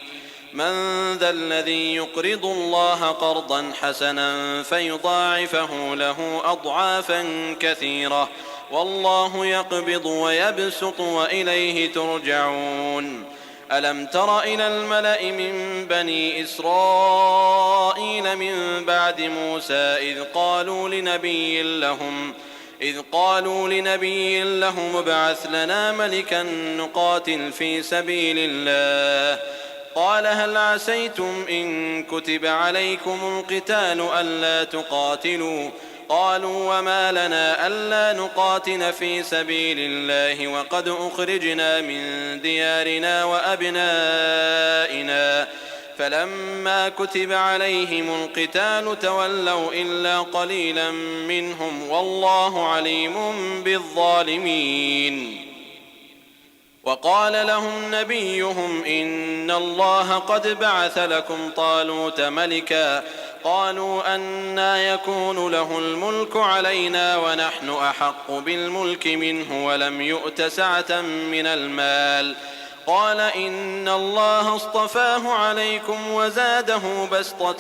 من ذا الذي يقرض الله قرضا حسنا فيضاعفه له أضعافا كثيرة والله يقبض ويبسط وإليه ترجعون ألم تر إلى الملأ من بني إسرائيل من بعد موسى إذ قالوا لنبي لهم ابعث لنا ملكا نقاتل في سبيل الله قال هل عسيتم إن كتب عليكم القتال ألا تقاتلوا قالوا وما لنا ألا نقاتل في سبيل الله وقد أخرجنا من ديارنا وأبنائنا فلما كتب عليهم القتال تولوا إلا قليلا منهم والله عليم بالظالمين وقال لهم نبيهم إن الله قد بعث لكم طالوت ملكا قالوا أنى يكون له الملك علينا ونحن أحق بالملك منه ولم يؤت سعة من المال قال إن الله اصطفاه عليكم وزاده بسطة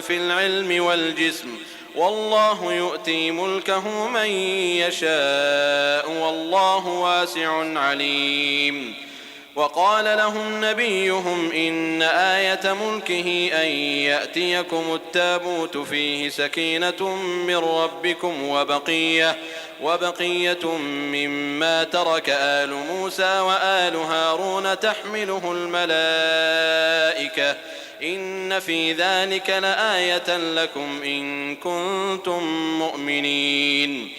في العلم والجسم والله يؤتي ملكه من يشاء والله واسع عليم وقال لهم نبيهم إن آية ملكه أن يأتيكم التابوت فيه سكينة من ربكم وبقية مما ترك آل موسى وآل هارون تحمله الملائكة إن في ذلك لآية لكم إن كنتم مؤمنين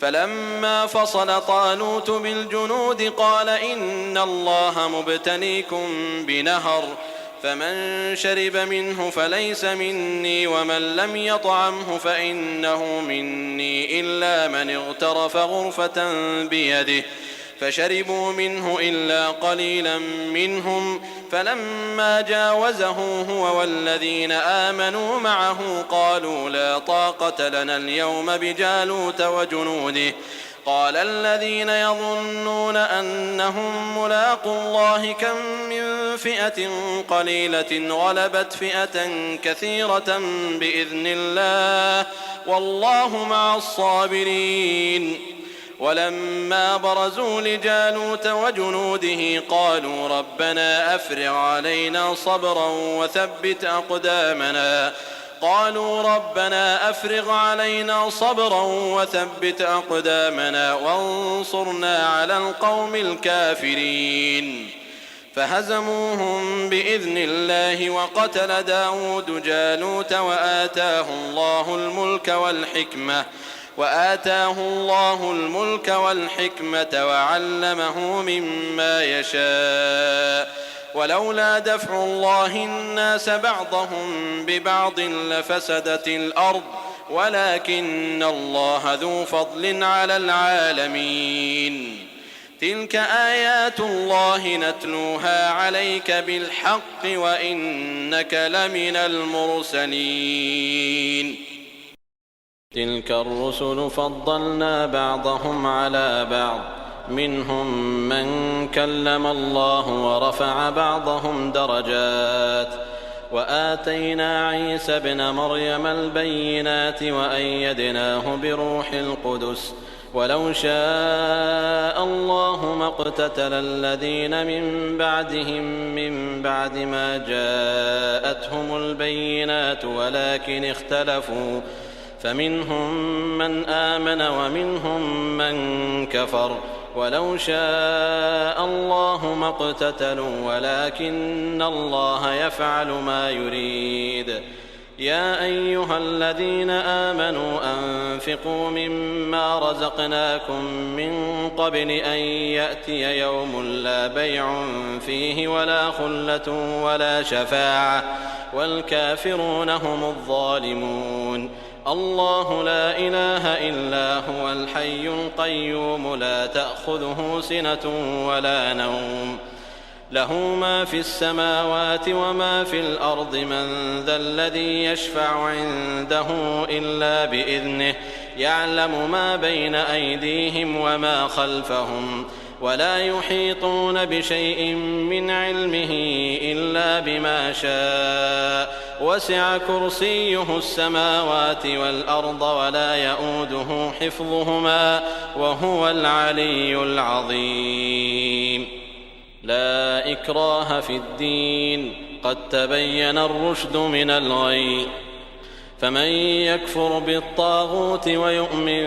فلما فصل طالوت بالجنود قال إن الله مبتليكم بنهر فمن شرب منه فليس مني ومن لم يطعمه فإنه مني إلا من اغترف غرفة بيده فشربوا منه إلا قليلا منهم فلما جاوزه هو والذين آمنوا معه قالوا لا طاقة لنا اليوم بجالوت وجنوده قال الذين يظنون أنهم ملاقوا الله كم من فئة قليلة غلبت فئة كثيرة بإذن الله والله مع الصابرين ولما برزوا لجالوت وجنوده قالوا ربنا أفرغ علينا صبرا وثبت أقدامنا وانصرنا على القوم الكافرين فهزموهم بإذن الله وقتل داود جالوت وآتاه الله الملك والحكمة وعلمه مما يشاء ولولا دفع الله الناس بعضهم ببعض لفسدت الأرض ولكن الله ذو فضل على العالمين تلك آيات الله نتلوها عليك بالحق وإنك لمن المرسلين تلك الرسل فضلنا بعضهم على بعض منهم من كلم الله ورفع بعضهم درجات وآتينا عيسى ابن مريم البينات وأيدناه بروح القدس ولو شاء الله ما اقتتل الذين من بعدهم من بعد ما جاءتهم البينات ولكن اختلفوا فمنهم من آمن ومنهم من كفر ولو شاء الله ما اقتتلوا ولكن الله يفعل ما يريد يا أيها الذين آمنوا أنفقوا مما رزقناكم من قبل أن يأتي يوم لا بيع فيه ولا خلة ولا شفاعة والكافرون هم الظالمون. الله لا إله إلا هو الحي القيوم لا تأخذه سنة ولا نوم له ما في السماوات وما في الأرض من ذا الذي يشفع عنده إلا بإذنه يعلم ما بين أيديهم وما خلفهم ولا يحيطون بشيء من علمه إلا بما شاء وسع كرسيه السماوات والأرض ولا يؤوده حفظهما وهو العلي العظيم. لا إكراه في الدين قد تبين الرشد من الغي فمن يكفر بالطاغوت ويؤمن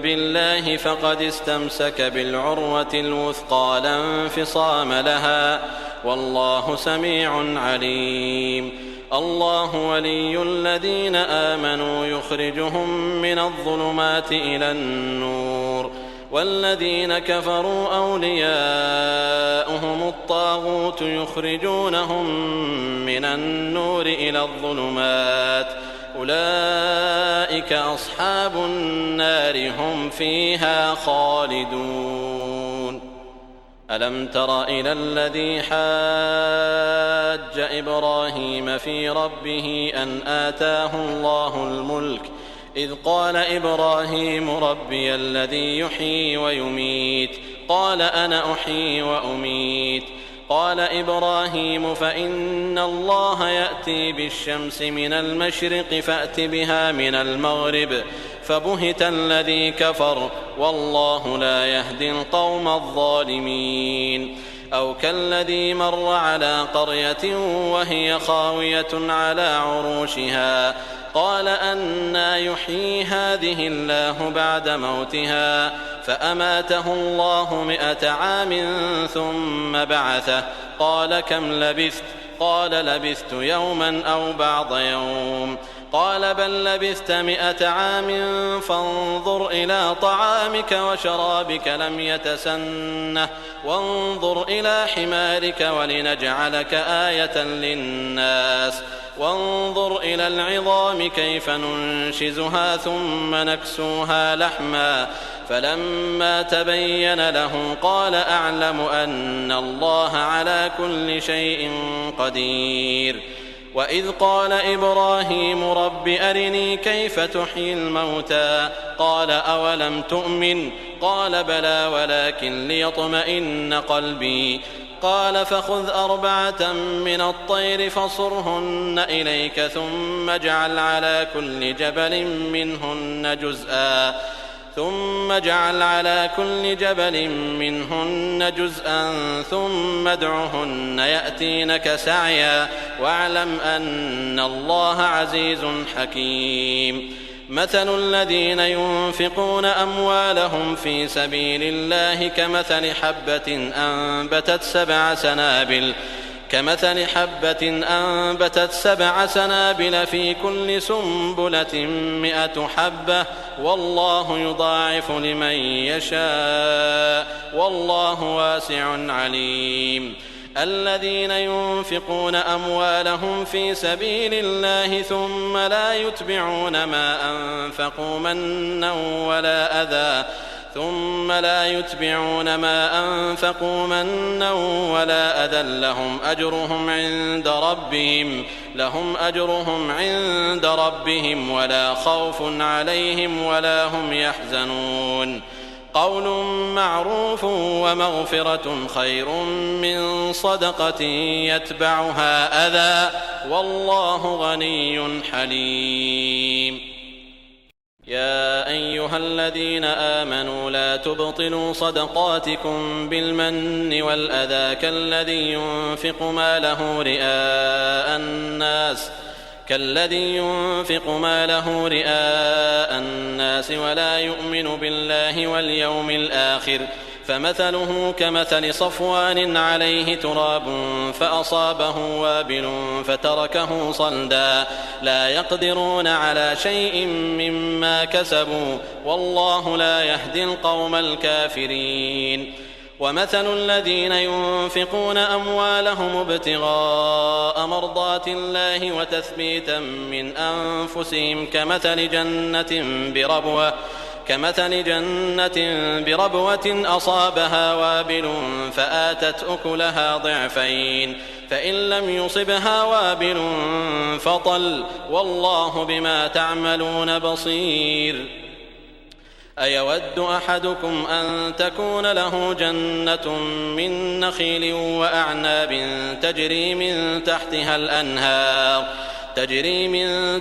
بالله فقد استمسك بالعروة الوثقى لا انفصام لها والله سميع عليم. الله ولي الذين آمنوا يخرجهم من الظلمات إلى النور والذين كفروا أولياؤهم الطاغوت يخرجونهم من النور إلى الظلمات أولئك أصحاب النار هم فيها خالدون. ألم تر إلى الذي حاج إبراهيم في ربه أن آتاه الله الملك إذ قال إبراهيم ربي الذي يحيي ويميت قال أنا أحيي وأميت قال إبراهيم فإن الله يأتي بالشمس من المشرق فأت بها من المغرب فبهت الذي كفر والله لا يهدي القوم الظالمين. أو كالذي مر على قرية وهي خاوية على عروشها قال أنى يحيي هذه الله بعد موتها فأماته الله 100 عام ثم بعثه قال كم لبثت قال لبثت يوما أو بعض يوم قال بل لبثت 100 عام فانظر إلى طعامك وشرابك لم يتسنه وانظر إلى حمارك ولنجعلك آية للناس وانظر إلى العظام كيف ننشزها ثم نكسوها لحما فلما تبين له قال أعلم أن الله على كل شيء قدير. وإذ قال إبراهيم رب أرني كيف تحيي الموتى قال أولم تؤمن قال بلى ولكن ليطمئن قلبي قال فخذ 4 من الطير فصرهن إليك ثم اجعل على كل جبل منهن جزءا ثم ادعهن يأتينك سعيا واعلم أن الله عزيز حكيم. مثل الذين ينفقون أموالهم في سبيل الله كمثل حبة أنبتت 7 سنابل في كل سنبلة 100 حبة والله يضاعف لمن يشاء والله واسع عليم. الذين ينفقون أموالهم في سبيل الله ثم لا يتبعون ما أنفقوا منا ولا أذى لهم أجرهم عند ربهم ولا خوف عليهم ولا هم يحزنون. قول معروف ومغفرة خير من صدقة يتبعها أذى والله غني حليم. يا أيها الذين آمنوا لا تبطلوا صدقاتكم بالمن والأذى كالذي ينفق ماله رئاء الناس ولا يؤمن بالله واليوم الآخر فمثله كمثل صفوان عليه تراب فأصابه وابل فتركه صلدا لا يقدرون على شيء مما كسبوا والله لا يهدي القوم الكافرين. ومثل الذين ينفقون أموالهم ابتغاء مرضات الله وتثبيتا من أنفسهم كمثل جنة بربوة أصابها وابل فآتت أكلها ضعفين فإن لم يصبها وابل فطل والله بما تعملون بصير. أيود أحدكم أن تكون له جنة من نخيل وأعناب تجري من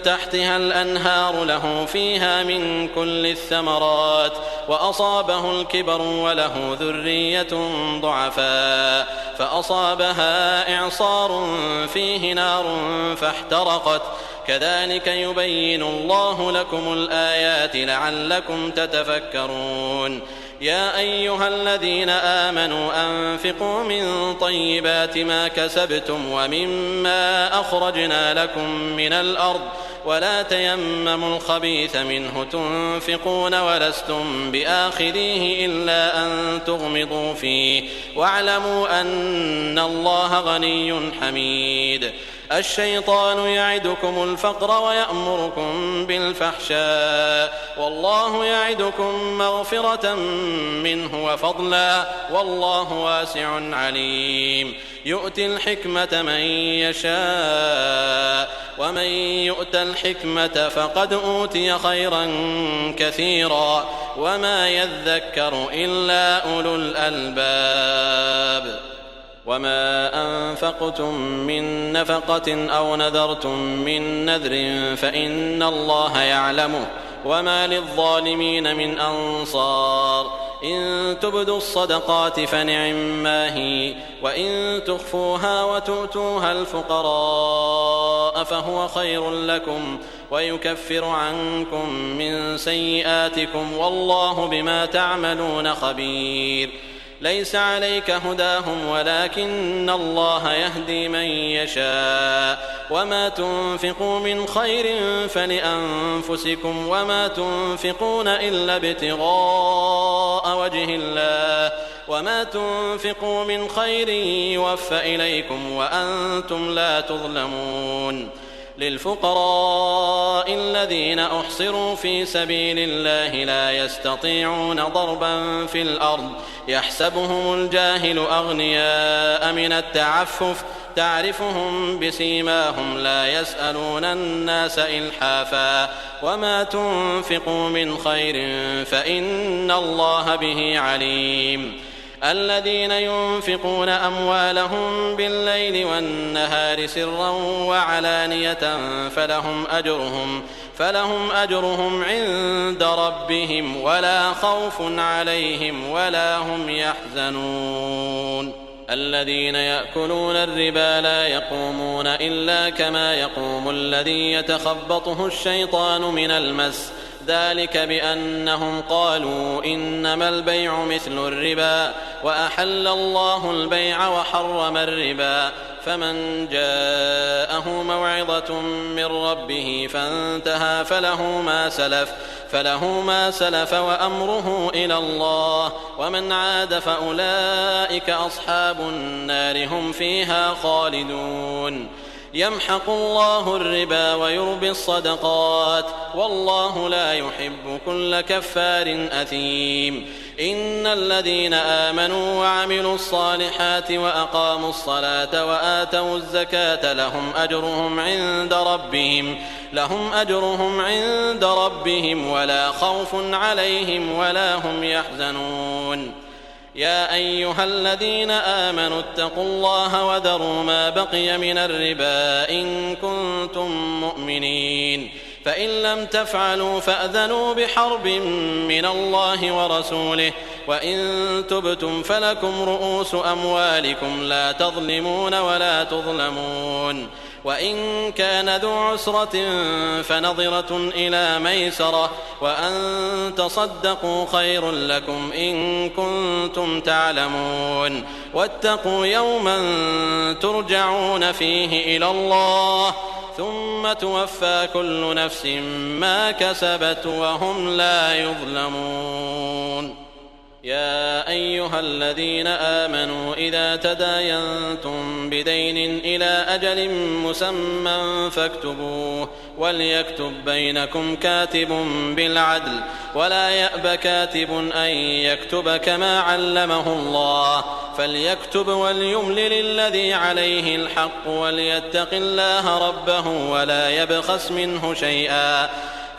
تحتها الأنهار له فيها من كل الثمرات وأصابه الكبر وله ذرية ضعفاء فأصابها إعصار فيه نار فاحترقت كذلك يبين الله لكم الآيات لعلكم تتفكرون. يا أيها الذين آمنوا أنفقوا من طيبات ما كسبتم ومما أخرجنا لكم من الأرض ولا تيمموا الخبيث منه تنفقون ولستم بآخذيه إلا أن تغمضوا فيه واعلموا أن الله غني حميد. الشيطان يعدكم الفقر ويأمركم بالفحشاء والله يعدكم مغفرة منه وفضلا والله واسع عليم. يؤتي الحكمة من يشاء ومن يؤت الحكمة فقد أوتي خيرا كثيرا وما يذكر إلا أولو الألباب. وما أنفقتم من نفقة أو نذرتم من نذر فإن الله يعلمه وما للظالمين من أنصار. إن تبدوا الصدقات فنعما هي وإن تخفوها وتؤتوها الفقراء فهو خير لكم ويكفر عنكم من سيئاتكم والله بما تعملون خبير. ليس عليك هداهم ولكن الله يهدي من يشاء وما تنفقوا من خير فلأنفسكم وما تنفقون إلا ابتغاء وجه الله وما تنفقوا من خير يوفى إليكم وأنتم لا تظلمون. للفقراء الذين أحصروا في سبيل الله لا يستطيعون ضربا في الأرض يحسبهم الجاهل أغنياء من التعفف تعرفهم بسيماهم لا يسألون الناس إلحافا وما تنفقوا من خير فإن الله به عليم. الذين ينفقون أموالهم بالليل والنهار سرا وعلانية فلهم أجرهم عند ربهم ولا خوف عليهم ولا هم يحزنون. الذين يأكلون الربا لا يقومون إلا كما يقوم الذي يتخبطه الشيطان من المس ذلك بأنهم قالوا إنما البيع مثل الربا وأحل الله البيع وحرم الربا فمن جاءه موعظة من ربه فانتهى فله ما سلف وأمره إلى الله ومن عاد فأولئك أصحاب النار هم فيها خالدون. يمحق الله الربا ويربي الصدقات والله لا يحب كل كفار أثيم. إن الذين آمنوا وعملوا الصالحات وأقاموا الصلاة وآتوا الزكاة لهم أجرهم عند ربهم ولا خوف عليهم ولا هم يحزنون. يا أيها الذين آمنوا اتقوا الله وذروا ما بقي من الربا إن كنتم مؤمنين فإن لم تفعلوا فأذنوا بحرب من الله ورسوله وإن تبتم فلكم رؤوس أموالكم لا تظلمون ولا تظلمون وإن كان ذو عسرة فنظرة إلى ميسرة وأن تصدقوا خير لكم إن كنتم تعلمون واتقوا يوما ترجعون فيه إلى الله ثم توفى كل نفس ما كسبت وهم لا يظلمون. يا أيها الذين آمنوا إذا تداينتم بدين إلى أجل مسمى فاكتبوه وليكتب بينكم كاتب بالعدل ولا يأب كاتب أن يكتب كما علمه الله فليكتب وليملل الذي عليه الحق وليتق الله ربه ولا يبخس منه شيئا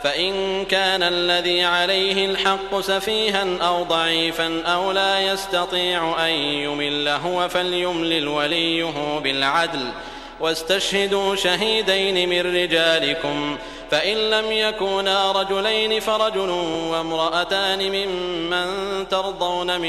فإن كان الذي عليه الحق سفيها أو ضعيفا أو لا يستطيع أن يمل هو فليملل وليه بالعدل واستشهدوا شهيدين من رجالكم فإن لم يكونا رجلين فرجل وامرأتان ممن ترضون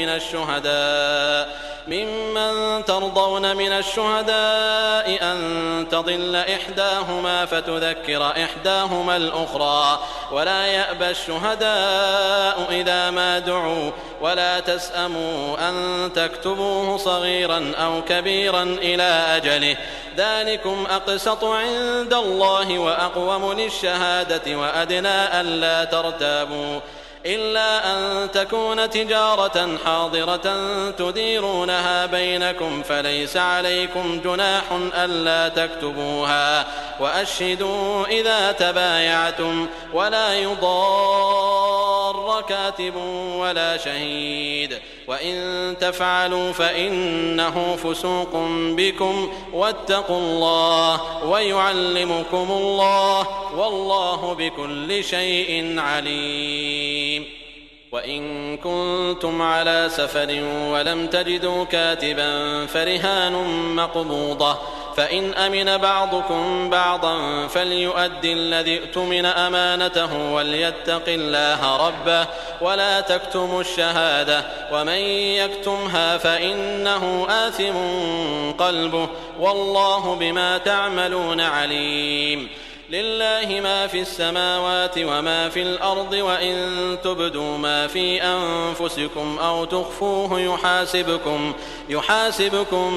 من الشهداء أن تضل إحداهما فتذكر إحداهما الأخرى ولا يأبى الشهداء إذا ما دعوا ولا تسأموا أن تكتبوه صغيرا أو كبيرا إلى أجله ذلكم أقسط عند الله وأقوم للشهادة وأدنى ألا ترتابوا إلا أن تكون تجارة حاضرة تديرونها بينكم فليس عليكم جناح ألا تكتبوها وأشهدوا إذا تبايعتم ولا يضار كاتب ولا شهيد وإن تفعلوا فإنه فسوق بكم واتقوا الله ويعلمكم الله والله بكل شيء عليم. وإن كنتم على سفر ولم تجدوا كاتبا فرهان مقبوضة فإن أمن بعضكم بعضا فليؤدي الذي اؤتمن أمانته وليتق الله ربه ولا تكتموا الشهادة ومن يكتمها فإنه آثم قلبه والله بما تعملون عليم. لله ما في السماوات وما في الأرض وإن تبدوا ما في أنفسكم أو تخفوه يحاسبكم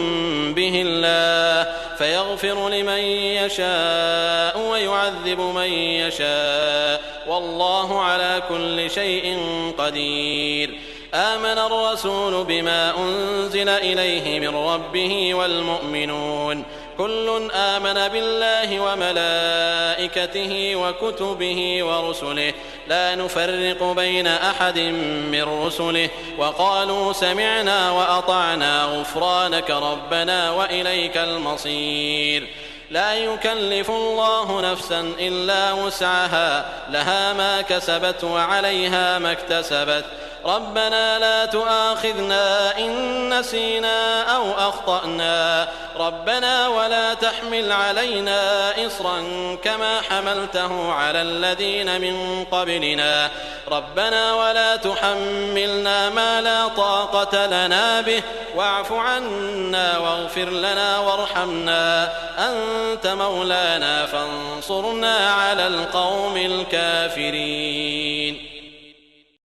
به الله فيغفر لمن يشاء ويعذب من يشاء والله على كل شيء قدير. آمن الرسول بما أنزل إليه من ربه والمؤمنون كل آمن بالله وملائكته وكتبه ورسله لا نفرق بين أحد من رسله وقالوا سمعنا وأطعنا غفرانك ربنا وإليك المصير. لا يكلف الله نفسا إلا وسعها لها ما كسبت وعليها ما اكتسبت ربنا لا تؤاخذنا إن نسينا أو أخطأنا ربنا ولا تحمل علينا إصرا كما حملته على الذين من قبلنا ربنا ولا تحملنا ما لا طاقة لنا به واعف عنا واغفر لنا وارحمنا أنت مولانا فانصرنا على القوم الكافرين.